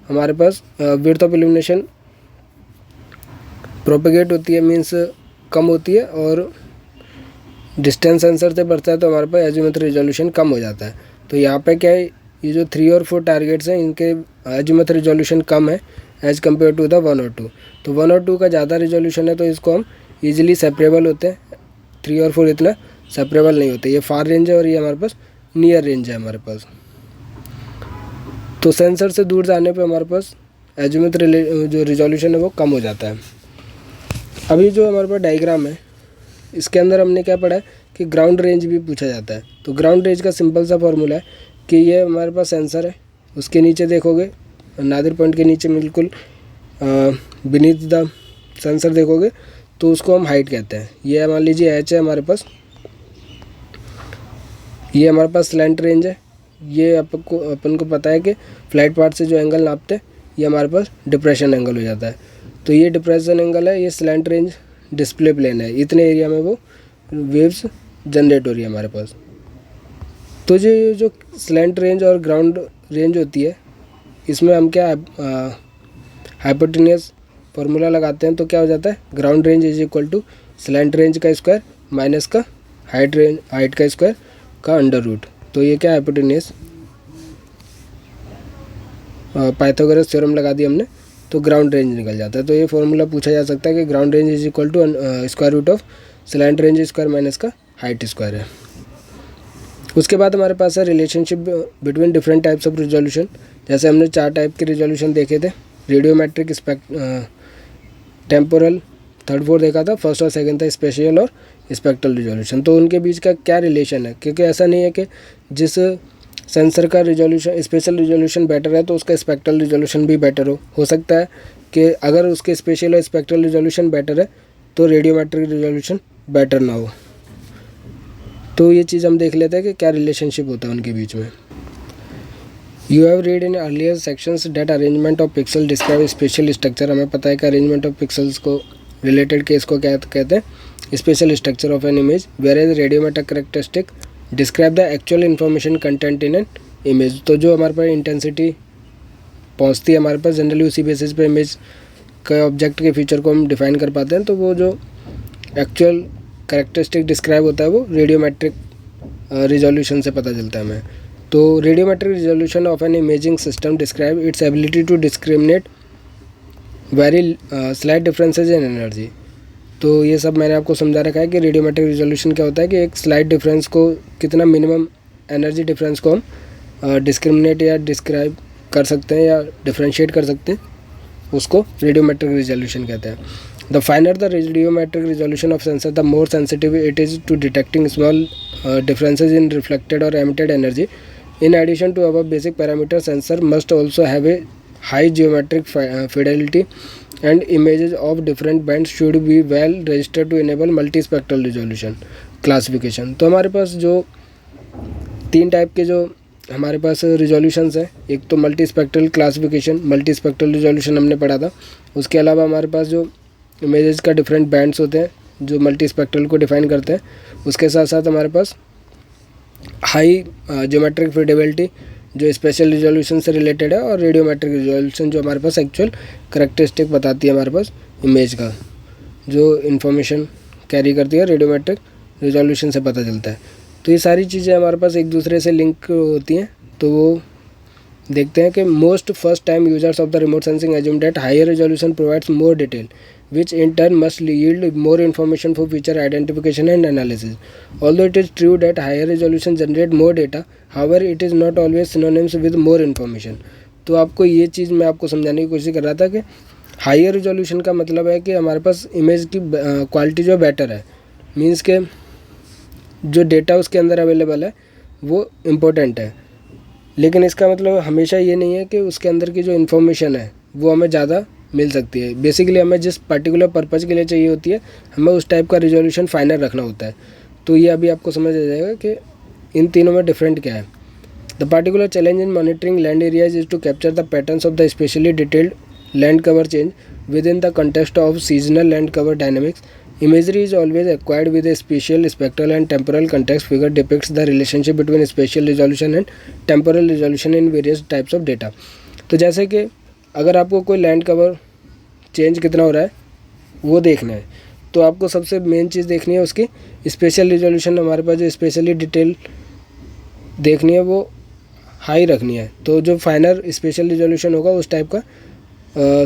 हमारे पास विड्थ ऑफ इल्यूमिनेशन प्रोपेगेट होती है, मीन्स कम होती है, और डिस्टेंस सेंसर से बढ़ता है तो हमारे पास एजिमुथ रिजोल्यूशन कम हो जाता है। तो यहाँ पे क्या है, ये जो 3 और 4 टारगेट्स हैं इनके एजिमुथ रिजोल्यूशन कम है एज़ कम्पेयर टू द 1 और 2। तो 1 और 2 का ज़्यादा रिजोल्यूशन है तो इसको हम ईजिली सेपरेबल होते हैं, 3 और 4 इतना सेपरेबल नहीं होते। ये फार रेंज है और ये हमारे पास नियर रेंज है हमारे पास। तो सेंसर से दूर जाने पे हमारे पास एजिमुथ जो रिजोल्यूशन है वो कम हो जाता है। अभी जो हमारे पास डायग्राम है इसके अंदर हमने क्या पढ़ा है कि ग्राउंड रेंज भी पूछा जाता है। तो ग्राउंड रेंज का सिंपल सा फॉर्मूला है कि ये हमारे पास सेंसर है, उसके नीचे देखोगे नादिर पॉइंट के नीचे बिल्कुल बीनीथ द सेंसर देखोगे तो उसको हम हाइट कहते हैं। ये मान लीजिए एच है हमारे पास, ये हमारे पास स्लैंट रेंज है। ये अपन को पता है कि फ्लैट पार्ट से जो एंगल नापते हैं ये हमारे पास डिप्रेशन एंगल हो जाता है। तो ये डिप्रेशन एंगल है, ये स्लैंट रेंज डिस्प्ले प्लेन है, इतने एरिया में वो वेव्स जनरेट हो रही है हमारे पास। तो जो स्लैंट रेंज और ग्राउंड रेंज होती है इसमें हम क्या हाइपोटेन्यूस फार्मूला लगाते हैं तो क्या हो जाता है, ground range is equal to slant range का स्क्वायर माइनस का हाइट का स्क्वायर का अंडर रूट। तो ये क्या हाइपोटेन्यूस पाइथागोरस थ्योरम लगा दिया हमने तो ग्राउंड रेंज निकल जाता है। तो ये फॉर्मूला पूछा जा सकता है कि ground range is equal to square root of slant range square minus का हाइट स्क्वायर है। उसके बाद हमारे पास है relationship between different types of resolution. जैसे हमने 4 टाइप के रिजोल्यूशन देखे थे, रेडियोमेट्रिक, टेम्पोरल, 3rd 4th देखा था, 1st और 2nd था स्पेशियल और स्पेक्ट्रल रिजोल्यूशन। तो उनके बीच का क्या रिलेशन है, क्योंकि ऐसा नहीं है कि जिस सेंसर का रिजोल्यूशन स्पेशल रिजोल्यूशन बेटर है तो उसका स्पेक्ट्रल रिजोल्यूशन भी बेटर हो सकता है कि अगर उसके स्पेशल और स्पेक्ट्रल रिजोल्यूशन बेटर है तो रेडियोमेट्रिक रिजोल्यूशन बेटर ना हो। तो ये चीज़ हम देख लेते हैं कि क्या रिलेशनशिप होता है उनके बीच में। You have read in earlier sections that arrangement of pixel describe spatial structure. हमें पता है कि अरेंजमेंट ऑफ पिक्सल्स को रिलेटेड केस को क्या कहते हैं, spatial structure of an image, where as radiometric characteristic describe the actual information content in an image. तो जो हमारे पास इंटेंसिटी पहुंचती है हमारे पास जनरली उसी बेसिस पे इमेज के ऑब्जेक्ट के फीचर को हम डिफाइन कर पाते हैं। तो वो जो एक्चुअल करेक्टरिस्टिक डिस्क्राइब होता है वो रेडियोमेट्रिक रिजोल्यूशन से पता चलता है हमें। तो radiometric resolution of an imaging system describe its ability to discriminate very slight differences in energy. तो ये सब मैंने आपको समझा रखा है कि रेडियोमेट्रिक रिजोल्यूशन क्या होता है, कि एक स्लाइट डिफरेंस को, कितना मिनिमम एनर्जी डिफरेंस को हम डिस्क्रिमिनेट या डिस्क्राइब कर सकते हैं या डिफ्रेंशिएट कर सकते हैं, उसको रेडियोमेट्रिक रिजोल्यूशन कहते हैं. The finer the radiometric resolution of sensor, the more sensitive it is to detecting small differences in reflected or emitted energy. In addition to above basic parameters, sensor must also have a high geometric fidelity and images of different bands should be well registered to enable multispectral resolution classification. तो हमारे पास जो 3 type के जो हमारे पास resolutions है, एक तो multi spectral classification, multi spectral resolution हमने पढ़ा था. उसके अलावा हमारे पास जो इमेजेस का डिफरेंट बैंड्स होते हैं जो मल्टी स्पेक्ट्रल को डिफाइन करते हैं. उसके साथ साथ हमारे पास हाई ज्योमेट्रिक फिडेबिलिटी जो स्पेशल रिजोल्यूशन से रिलेटेड है, और रेडियोमेट्रिक रिजोल्यूशन जो हमारे पास एक्चुअल करेक्टरिस्टिक बताती है हमारे पास इमेज का, जो इन्फॉर्मेशन कैरी करती है रेडियोमेट्रिक रिजोल्यूशन से पता चलता है. तो ये सारी चीज़ें हमारे पास एक दूसरे से लिंक होती हैं. तो वो देखते हैं कि most first time users of the remote sensing assume that higher resolution provides more detail which in turn must yield more information for feature identification and analysis. Although it is true that higher resolution generate more data, however it is not always synonymous with more information. तो आपको ये चीज़ मैं आपको समझाने की कोशिश कर रहा था कि हायर रिजोल्यूशन का मतलब है कि हमारे पास इमेज की क्वालिटी जो बेटर है, मीन्स के जो डेटा उसके अंदर अवेलेबल है वो इम्पोर्टेंट है. लेकिन इसका मतलब हमेशा ये नहीं है कि उसके अंदर की जो इन्फॉर्मेशन है वो हमें ज़्यादा मिल सकती है. बेसिकली हमें जिस पर्टिकुलर पर्पज़ के लिए चाहिए होती है, हमें उस टाइप का रिजोल्यूशन फाइनल रखना होता है. तो ये अभी आपको समझ आ जाएगा कि इन तीनों में डिफरेंट क्या है. The particular challenge in monitoring land areas is to capture the patterns of the spatially detailed land cover change within the context of seasonal land cover dynamics. Imagery is always acquired with a spatial, spectral and temporal context. Figure depicts the relationship between spatial resolution and temporal resolution in various types of data. तो जैसे कि अगर आपको कोई land cover change कितना हो रहा है वो देखना है, तो आपको सबसे मेन चीज़ देखनी है उसकी स्पेशल रिजोल्यूशन. हमारे पास जो स्पेशली डिटेल देखनी है वो हाई रखनी है. तो जो फाइनल स्पेशल रिजोल्यूशन होगा उस टाइप का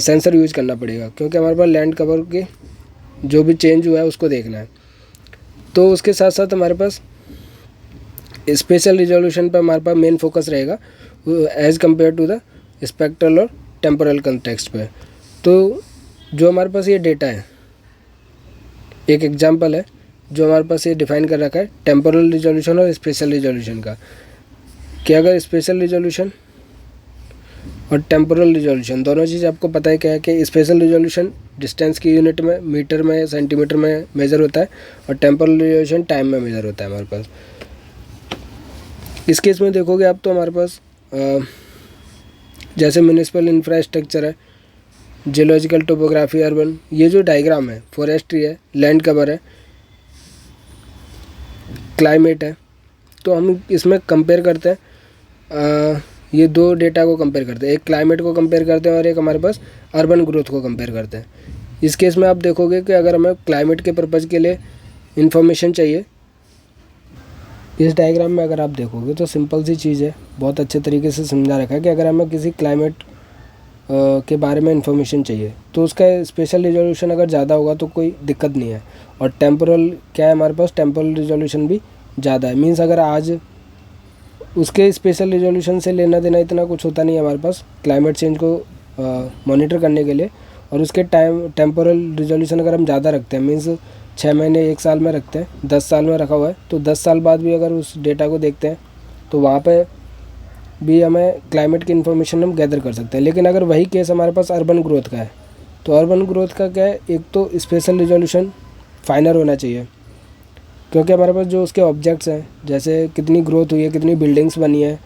सेंसर यूज करना पड़ेगा, क्योंकि हमारे पास लैंड कवर के जो भी चेंज हुआ है उसको देखना है. तो उसके साथ साथ हमारे पास स्पेशल रिजोल्यूशन पर हमारे पास मेन फोकस रहेगा as compare to the spectral और टेम्पोरल कंटेक्स्ट पे. तो जो हमारे पास ये डेटा है, एक एग्जांपल है जो हमारे पास ये डिफाइन कर रखा है टेम्पोरल रिजोल्यूशन और स्पेशल रिजोल्यूशन का, कि अगर स्पेशल रिजोल्यूशन और टेम्पोरल रिजोल्यूशन दोनों चीज़ आपको पता है क्या है, कि स्पेशल रिजोल्यूशन डिस्टेंस की यूनिट में, मीटर में, सेंटीमीटर में मेज़र होता है, और टेम्पोरल रिजोल्यूशन टाइम में मेज़र होता है हमारे पास. इस केस में देखोगे आप तो हमारे पास जैसे म्यूनिसिपल इंफ्रास्ट्रक्चर है, जियोलॉजिकल टोपोग्राफी, अर्बन, ये जो डायग्राम है, फॉरेस्ट्री है, लैंड कवर है, क्लाइमेट है, तो हम इसमें कंपेयर करते हैं. ये दो डेटा को कंपेयर करते हैं, एक क्लाइमेट को कंपेयर करते हैं और एक हमारे पास अर्बन ग्रोथ को कंपेयर करते हैं. इस केस में आप देखोगे कि अगर हमें क्लाइमेट के पर्पज़ के लिए इंफॉर्मेशन चाहिए, इस डायग्राम में अगर आप देखोगे तो सिंपल सी चीज़ है, बहुत अच्छे तरीके से समझा रखा है कि अगर हमें किसी क्लाइमेट के बारे में इंफॉर्मेशन चाहिए तो उसका स्पेशल रिजोल्यूशन अगर ज़्यादा होगा तो कोई दिक्कत नहीं है. और टेम्पोरल क्या है हमारे पास, टेम्पोरल रिजोल्यूशन भी ज़्यादा है. मीन्स अगर आज उसके स्पेशल रिजोल्यूशन से लेना देना इतना कुछ होता नहीं है हमारे पास क्लाइमेट चेंज को मॉनिटर करने के लिए, और उसके टेम्पोरल रिजोल्यूशन अगर हम ज़्यादा रखते हैं, मीन्स 6 महीने 1 साल में रखते हैं, 10 साल में रखा हुआ है, तो 10 साल बाद भी अगर उस डेटा को देखते हैं तो वहाँ पे भी हमें क्लाइमेट की इन्फॉर्मेशन हम गैदर कर सकते हैं. लेकिन अगर वही केस हमारे पास अर्बन ग्रोथ का है, तो अर्बन ग्रोथ का क्या है, एक तो स्पेशल रिजोल्यूशन फाइनल होना चाहिए, क्योंकि हमारे पास जो उसके ऑब्जेक्ट्स हैं, जैसे कितनी ग्रोथ हुई है, कितनी बिल्डिंग्स बनी है,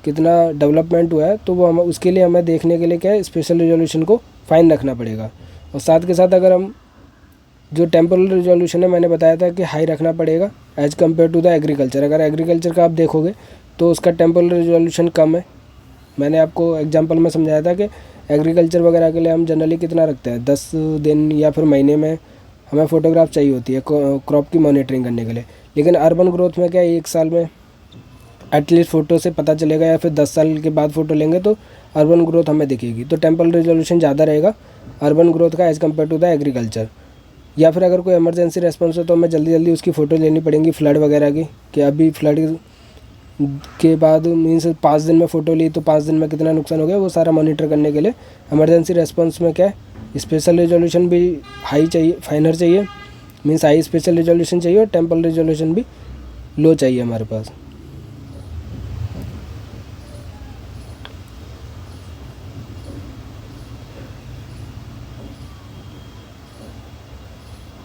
कितना डेवलपमेंट हुआ है, तो वो हम उसके लिए हमें देखने के लिए क्या है, स्पेशल रिजोल्यूशन को फाइन रखना पड़ेगा. और साथ के साथ अगर हम जो टेम्पोरल रिजोल्यूशन है, मैंने बताया था कि हाई रखना पड़ेगा as compare to the agriculture. अगर एग्रीकल्चर का आप देखोगे तो उसका टेम्पोरल रिजोल्यूशन कम है. मैंने आपको एग्जांपल में समझाया था कि एग्रीकल्चर वगैरह के लिए हम जनरली कितना रखते हैं, 10 दिन या फिर महीने में हमें फ़ोटोग्राफ चाहिए होती है क्रॉप की मॉनिटरिंग करने के लिए. लेकिन अर्बन ग्रोथ में क्या है, 1 साल में एटलीस्ट फ़ोटो से पता चलेगा, या फिर 10 साल के बाद फ़ोटो लेंगे तो अर्बन ग्रोथ हमें दिखेगी. तो टेम्पोरल रिजोल्यूशन ज़्यादा रहेगा अर्बन ग्रोथ का as compare to the agriculture. या फिर अगर कोई इमरजेंसी रेस्पॉन्स हो तो हमें जल्दी जल्दी उसकी फ़ोटो लेनी पड़ेंगी फ्लड वगैरह की, कि अभी फ्लड के बाद मीन्स 5 दिन में फ़ोटो ली तो 5 दिन में कितना नुकसान हो गया, वो सारा मॉनिटर करने के लिए इमरजेंसी रेस्पॉन्स में क्या है, स्पेशल रिजोल्यूशन भी हाई चाहिए, फाइनर चाहिए, मीन्स हाई स्पेशल रिजोल्यूशन चाहिए, और टेम्पल रिजोल्यूशन भी लो चाहिए हमारे पास।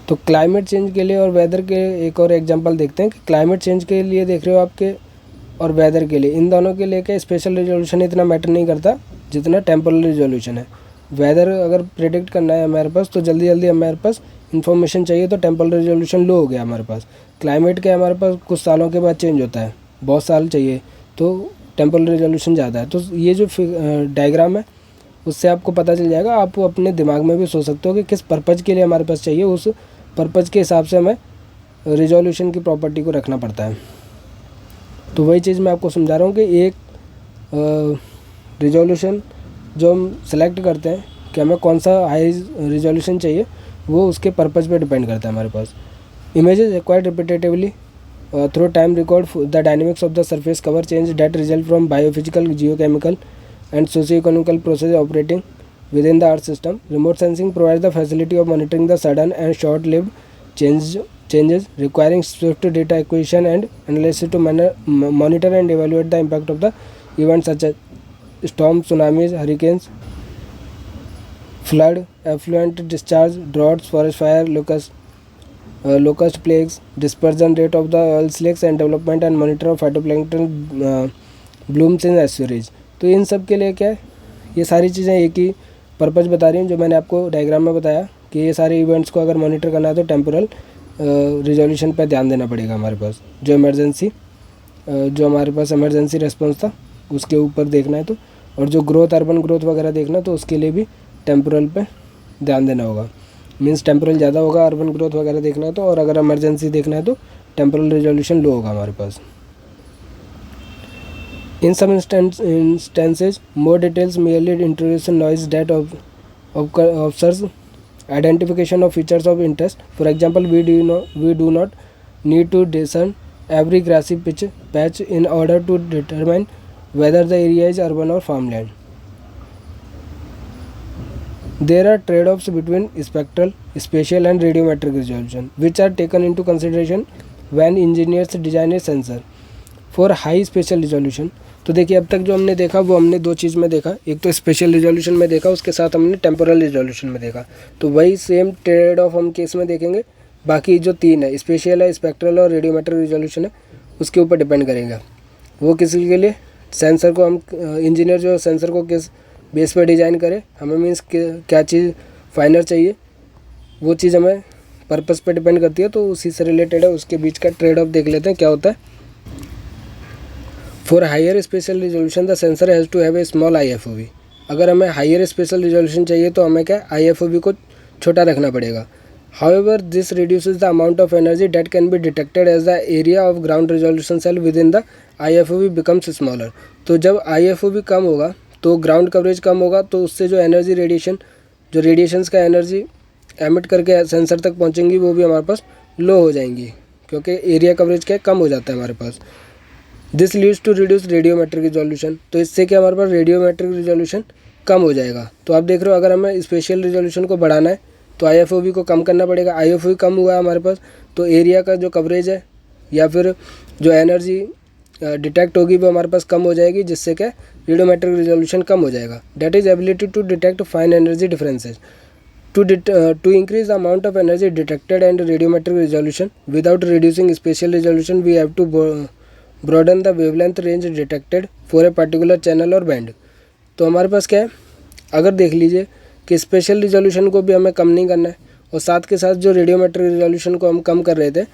तो क्लाइमेट चेंज के लिए और वेदर के एक और एग्जांपल देखते हैं कि क्लाइमेट चेंज के लिए देख रहे हो आपके, और वेदर के लिए, इन दोनों के लिए क्या स्पेशल रिजोल्यूशन इतना मैटर नहीं करता जितना टेम्पोरल रिजोल्यूशन है। वेदर अगर प्रेडिक्ट करना है हमारे पास तो जल्दी जल्दी हमारे पास इन्फॉर्मेशन चाहिए, तो टेम्पोरल रिजोल्यूशन लो हो गया हमारे पास। क्लाइमेट क्या हमारे पास कुछ सालों के बाद चेंज होता है, बहुत साल चाहिए, तो टेम्पोरल रिजोल्यूशन ज़्यादा है। तो ये जो डायग्राम है उससे आपको पता चल जाएगा, आप अपने दिमाग में भी सोच सकते हो कि किस पर्पज़ के लिए हमारे पास चाहिए, उस पर्पज़ के हिसाब से हमें रिजोल्यूशन की प्रॉपर्टी को रखना पड़ता है। तो वही चीज़ मैं आपको समझा रहा हूँ कि एक रिजोल्यूशन जो हम सेलेक्ट करते हैं कि हमें कौन सा हाई रिजोल्यूशन चाहिए, वो उसके पर्पज़ पे डिपेंड करता है हमारे पास। Images acquired repetitively through time record the dynamics of the surface cover change that result from biophysical, geochemical and socio-economical process operating within the Earth system. Remote sensing provides the facility of monitoring the sudden and short-lived changes requiring swift data acquisition and analysis to monitor and evaluate the impact of the events such as storms, tsunamis, hurricanes, flood, effluent discharge, droughts, forest fire, locust plagues, dispersion rate of the oil slicks and development and monitor of phytoplankton blooms in estuaries. तो इन सब के लिए क्या है, ये सारी चीज़ें एक ही पर्पज़ बता रही हूँ जो मैंने आपको डायग्राम में बताया कि ये सारे इवेंट्स को अगर मॉनिटर करना है तो टेम्पोरल रिजोल्यूशन पर ध्यान देना पड़ेगा हमारे पास। जो हमारे पास इमरजेंसी रेस्पॉन्स था उसके ऊपर देखना है तो, और जो ग्रोथ, अर्बन ग्रोथ वगैरह देखना है तो उसके लिए भी टेम्पोरल पे ध्यान देना होगा। मीन्स टेम्पोरल ज़्यादा होगा अर्बन ग्रोथ वगैरह देखना है तो, और अगर इमरजेंसी देखना है तो टेम्पोरल रिजोल्यूशन लो होगा हमारे पास। In some instances, more details merely introduce noise that obscures identification of features of interest. For example, we do not need to discern every grassy patch in order to determine whether the area is urban or farmland. There are trade-offs between spectral, spatial and radiometric resolution, which are taken into consideration when engineers design a sensor. For high spatial resolution, तो देखिए अब तक जो हमने देखा वो हमने दो चीज़ में देखा, एक तो स्पेशल रिजोल्यूशन में देखा, उसके साथ हमने टेम्पोरल रिजोल्यूशन में देखा। तो वही सेम ट्रेड ऑफ हम केस में देखेंगे। बाकी जो तीन है, स्पेशल है, स्पेक्ट्रल और रेडियोमेट्रिक रिजोल्यूशन है, उसके ऊपर डिपेंड करेगा। वो किसी के लिए सेंसर को हम इंजीनियर जो सेंसर को किस बेस पर डिज़ाइन करे, हमें मीन्स क्या चीज़ फाइनर चाहिए, वो चीज़ हमें पर्पज़ पे डिपेंड करती है। तो उसी से रिलेटेड है, उसके बीच का ट्रेड ऑफ देख लेते हैं क्या होता है। For higher spatial resolution the sensor has to have a small IFOV। अगर हमें हायर स्पेशल रिजोल्यूशन चाहिए तो हमें क्या IFOV को छोटा रखना पड़ेगा। However this reduces the amount of energy that can be detected as the area of ground resolution cell within the IFOV becomes smaller. तो जब IFOV कम होगा तो ग्राउंड कवरेज कम होगा, तो उससे जो एनर्जी जो रेडिएशंस का एनर्जी एमिट करके सेंसर तक पहुँचेंगी वो भी हमारे पास लो हो जाएंगी, क्योंकि एरिया कवरेज क्या कम हो जाता है हमारे पास। This leads to reduce radiometric resolution. तो इससे क्या हमारे पास रेडियोमेट्रिक रिजोल्यूशन कम हो जाएगा। तो आप देख रहे हो अगर हमें स्पेशल रिजोल्यूशन को बढ़ाना है तो IFOV को कम करना पड़ेगा। IFOV कम हुआ है हमारे पास तो एरिया का जो कवरेज है या फिर जो एनर्जी डिटेक्ट होगी वो हमारे पास कम हो जाएगी, जिससे क्या रेडियोमेट्रिक रिजोल्यूशन कम हो जाएगा। That is ability to detect fine energy differences. To increase the amount of energy detected and radiometric resolution without reducing spatial resolution, we have to broaden the wavelength range detected for a particular channel or band। तो हमारे पास क्या है, अगर देख लीजिए कि special resolution को भी हमें कम नहीं करना है और साथ के साथ जो रेडियोमेट्रिक रिजोल्यूशन को हम कम कर रहे थे,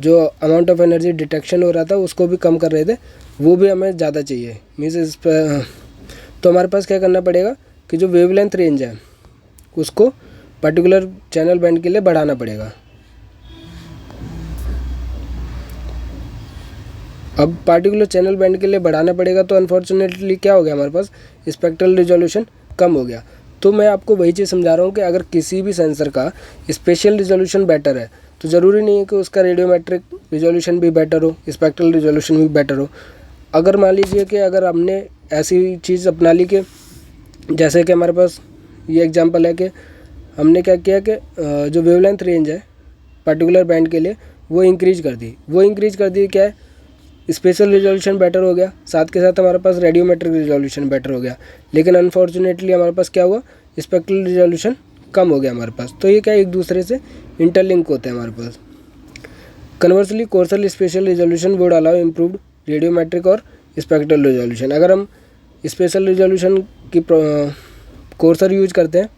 जो अमाउंट ऑफ एनर्जी डिटेक्शन हो रहा था उसको भी कम कर रहे थे, वो भी हमें ज़्यादा चाहिए। मीन्स तो हमारे पास क्या करना पड़ेगा कि जो वेवलेंथ रेंज है उसको पर्टिकुलर चैनल बैंड के लिए बढ़ाना पड़ेगा। अब पार्टिकुलर चैनल बैंड के लिए बढ़ाना पड़ेगा तो अनफॉर्चुनेटली क्या हो गया, हमारे पास स्पेक्ट्रल रिजोल्यूशन कम हो गया। तो मैं आपको वही चीज़ समझा रहा हूँ कि अगर किसी भी सेंसर का स्पेशल रिजोल्यूशन बेटर है तो ज़रूरी नहीं है कि उसका रेडियोमेट्रिक रिजोल्यूशन भी बेटर हो, स्पेक्ट्रल रिजोल्यूशन भी बेटर हो। अगर मान लीजिए कि अगर हमने ऐसी चीज़ अपना ली कि जैसे कि हमारे पास ये एग्जांपल है कि हमने क्या किया कि जो वेवलेंथ रेंज है पर्टिकुलर बैंड के लिए वो इंक्रीज कर दी क्या है, स्पेशल रिजोल्यूशन बेटर हो गया, साथ के साथ हमारे पास रेडियोमेट्रिक रिजोल्यूशन बेटर हो गया। लेकिन अनफॉर्चुनेटली हमारे पास क्या हुआ, स्पेक्ट्रल रिजोल्यूशन कम हो गया हमारे पास। तो ये क्या एक दूसरे से इंटरलिंक होते हैं हमारे पास। Conversely coarser spatial resolution would allow improved radiometric और स्पेक्ट्रल रिजोल्यूशन। अगर हम स्पेशल रिजोल्यूशन की कोर्सर यूज करते हैं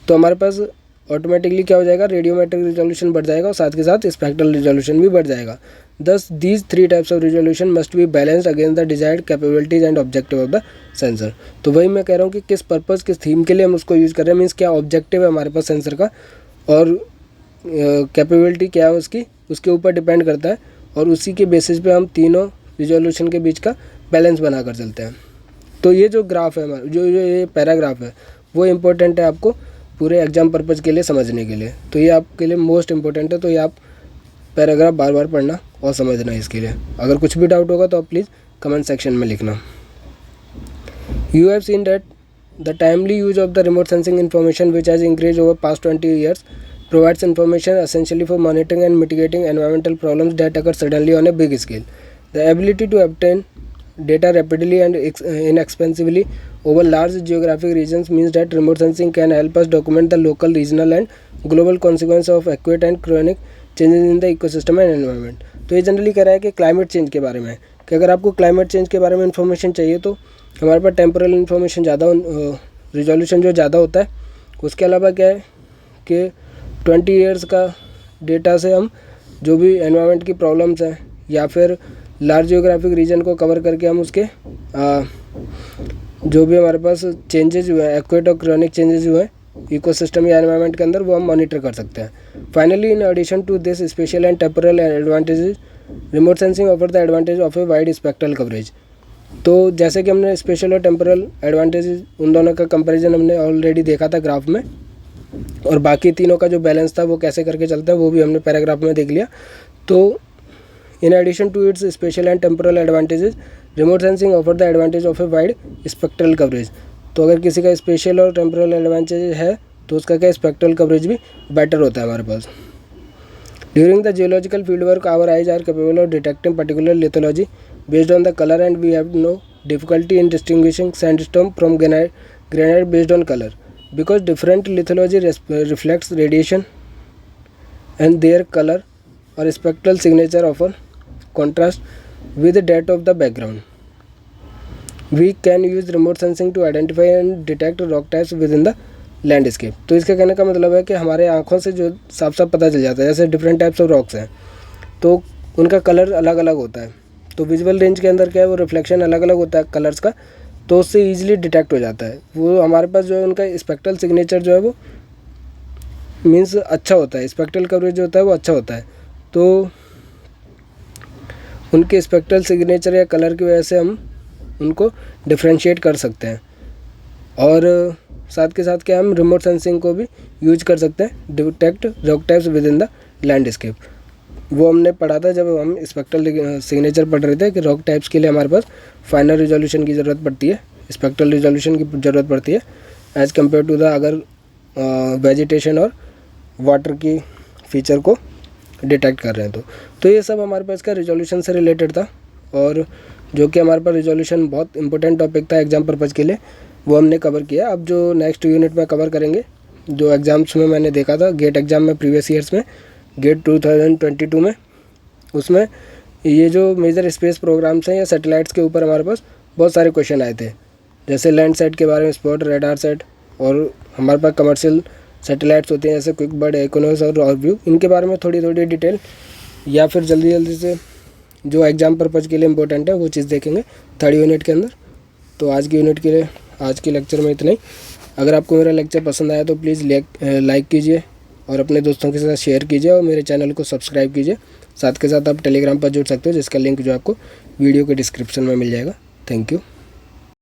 तो हमारे पास ऑटोमेटिकली क्या हो जाएगा, रेडियोमेट्रिक रिजोल्यूशन बढ़ जाएगा और साथ के साथ स्पेक्ट्रल रिजोल्यूशन भी बढ़ जाएगा। Thus, these three types of resolution must be balanced against the desired capabilities and objective of the sensor। तो वही मैं कह रहा हूँ कि किस पर्पज़ किस थीम के लिए हम उसको यूज़ कर रहे हैं, मीन्स क्या ऑब्जेक्टिव है हमारे पास सेंसर का और कैपेबिलिटी क्या है उसकी, उसके ऊपर डिपेंड करता है और उसी के बेसिस पे हम तीनों रिजोल्यूशन के बीच का बैलेंस बना कर चलते हैं। तो ये जो ग्राफ है हमारा, जो ये पैराग्राफ है वो इम्पोर्टेंट है आपको पूरे एग्जाम पर्पज़ के लिए समझने के लिए। तो ये आपके लिए मोस्ट इम्पोर्टेंट है। तो ये आप पैराग्राफ बार बार पढ़ना और समझना है इसके लिए। अगर कुछ भी डाउट होगा तो आप प्लीज़ कमेंट सेक्शन में लिखना। You have seen that the timely use of the remote sensing information which has increase over past 20 years provides information essentially for monitoring and mitigating environmental problems that occur suddenly on a big scale. The ability to obtain data rapidly and inexpensively over large geographic regions means that remote sensing can help us document the local, regional and global consequences of acute and chronic changes in the ecosystem and environment. तो ये generally कह रहा है कि climate change के बारे में है कि अगर आपको क्लाइमेट चेंज के बारे में इन्फॉर्मेशन चाहिए तो हमारे पास टेम्पोरल इन्फॉर्मेशन ज़्यादा रिजोल्यूशन जो ज़्यादा होता है। उसके अलावा क्या है कि 20 years का डेटा से हम जो भी एनवायरनमेंट की प्रॉब्लम्स हैं या फिर लार्ज जियोग्राफिक रीजन को कवर करके हम उसके जो भी हमारे पास चेंजेस हुए हैं, एक्यूट और क्रॉनिक चेंजेस हुए हैं इकोसिस्टम या एनवायरनमेंट के अंदर, वो हम मॉनिटर कर सकते हैं। Finally in addition to this spatial and temporal advantages, remote sensing offer the advantage of a wide spectral coverage. तो जैसे कि हमने स्पेशल और टेम्पोरल एडवांटेजेस उन दोनों का कंपैरिजन हमने ऑलरेडी देखा था ग्राफ में, और बाकी तीनों का जो बैलेंस था वो कैसे करके चलता है वो भी हमने पैराग्राफ में देख लिया। तो in addition to its spatial and temporal advantages, remote sensing offer the advantage of a wide spectral coverage. तो अगर किसी का स्पेशल और टेम्पोरल एडवांटेज है तो उसका क्या स्पेक्ट्रल कवरेज भी बेटर होता है हमारे पास। During the geological field work our eyes are capable of detecting particular lithology based on the colour and we have no difficulty in distinguishing sandstone from granite based on colour because different lithology reflects radiation and their colour or spectral signature offer contrast with that of the background. We can use remote sensing to identify and detect rock types within the landscape. तो इसका कहने का मतलब है कि हमारे आँखों से जो साफ साफ पता चल जाता है, जैसे डिफरेंट टाइप्स ऑफ रॉक्स हैं तो उनका कलर अलग अलग होता है। तो विजुअल रेंज के अंदर क्या है, वो रिफ्लेक्शन अलग अलग होता है कलर्स का, तो उससे ईजिली डिटेक्ट हो जाता है। वो हमारे पास जो है उनका स्पेक्ट्रल सिग्नेचर जो है वो मीन्स अच्छा होता है, स्पेक्ट्रल कवरेज जो होता है वो अच्छा होता है। तो उनके स्पेक्ट्रल सिग्नेचर या कलर की वजह से हम उनको डिफ्रेंशिएट कर सकते हैं। और साथ के साथ क्या हम रिमोट सेंसिंग को भी यूज कर सकते हैं, detect rock types with in the landscape. वो हमने पढ़ा था जब हम स्पेक्ट्रल सिग्नेचर पढ़ रहे थे कि रॉक टाइप्स के लिए हमारे पास फाइनल रिजोल्यूशन की ज़रूरत पड़ती है, स्पेक्ट्रल रिजोल्यूशन की ज़रूरत पड़ती है एज़ कम्पेयर टू द अगर वेजिटेशन और वाटर की फीचर को डिटेक्ट कर रहे हैं। तो ये सब हमारे पास का रिजोल्यूशन से रिलेटेड था, और जो कि हमारे पास रिजोल्यूशन बहुत इंपॉर्टेंट टॉपिक था एग्जाम पर्पज़ के लिए, वो हमने कवर किया। अब जो नेक्स्ट यूनिट में कवर करेंगे, जो एग्ज़ाम्स में मैंने देखा था गेट एग्ज़ाम में प्रीवियस ईयर्स में, गेट 2022 में, उसमें ये जो मेजर स्पेस प्रोग्राम्स हैं या सैटेलाइट्स के ऊपर हमारे पास बहुत सारे क्वेश्चन आए थे, जैसे लैंडसैट के बारे में, स्पॉट, रेडार सेट, और हमारे पास कमर्शियल सैटेलाइट्स होते हैं जैसे क्विकबर्ड, इकोनोस और ऑरव्यू। इनके बारे में थोड़ी थोड़ी डिटेल या फिर जल्दी से जो एग्ज़ाम पर्पज़ के लिए इंपॉर्टेंट है वो चीज़ देखेंगे थर्ड यूनिट के अंदर। तो आज की यूनिट के लिए, आज के लेक्चर में इतना ही। अगर आपको मेरा लेक्चर पसंद आया तो प्लीज़ लाइक कीजिए और अपने दोस्तों के साथ शेयर कीजिए और मेरे चैनल को सब्सक्राइब कीजिए। साथ के साथ आप टेलीग्राम पर जुड़ सकते हो, जिसका लिंक जो आपको वीडियो के डिस्क्रिप्शन में मिल जाएगा। Thank you.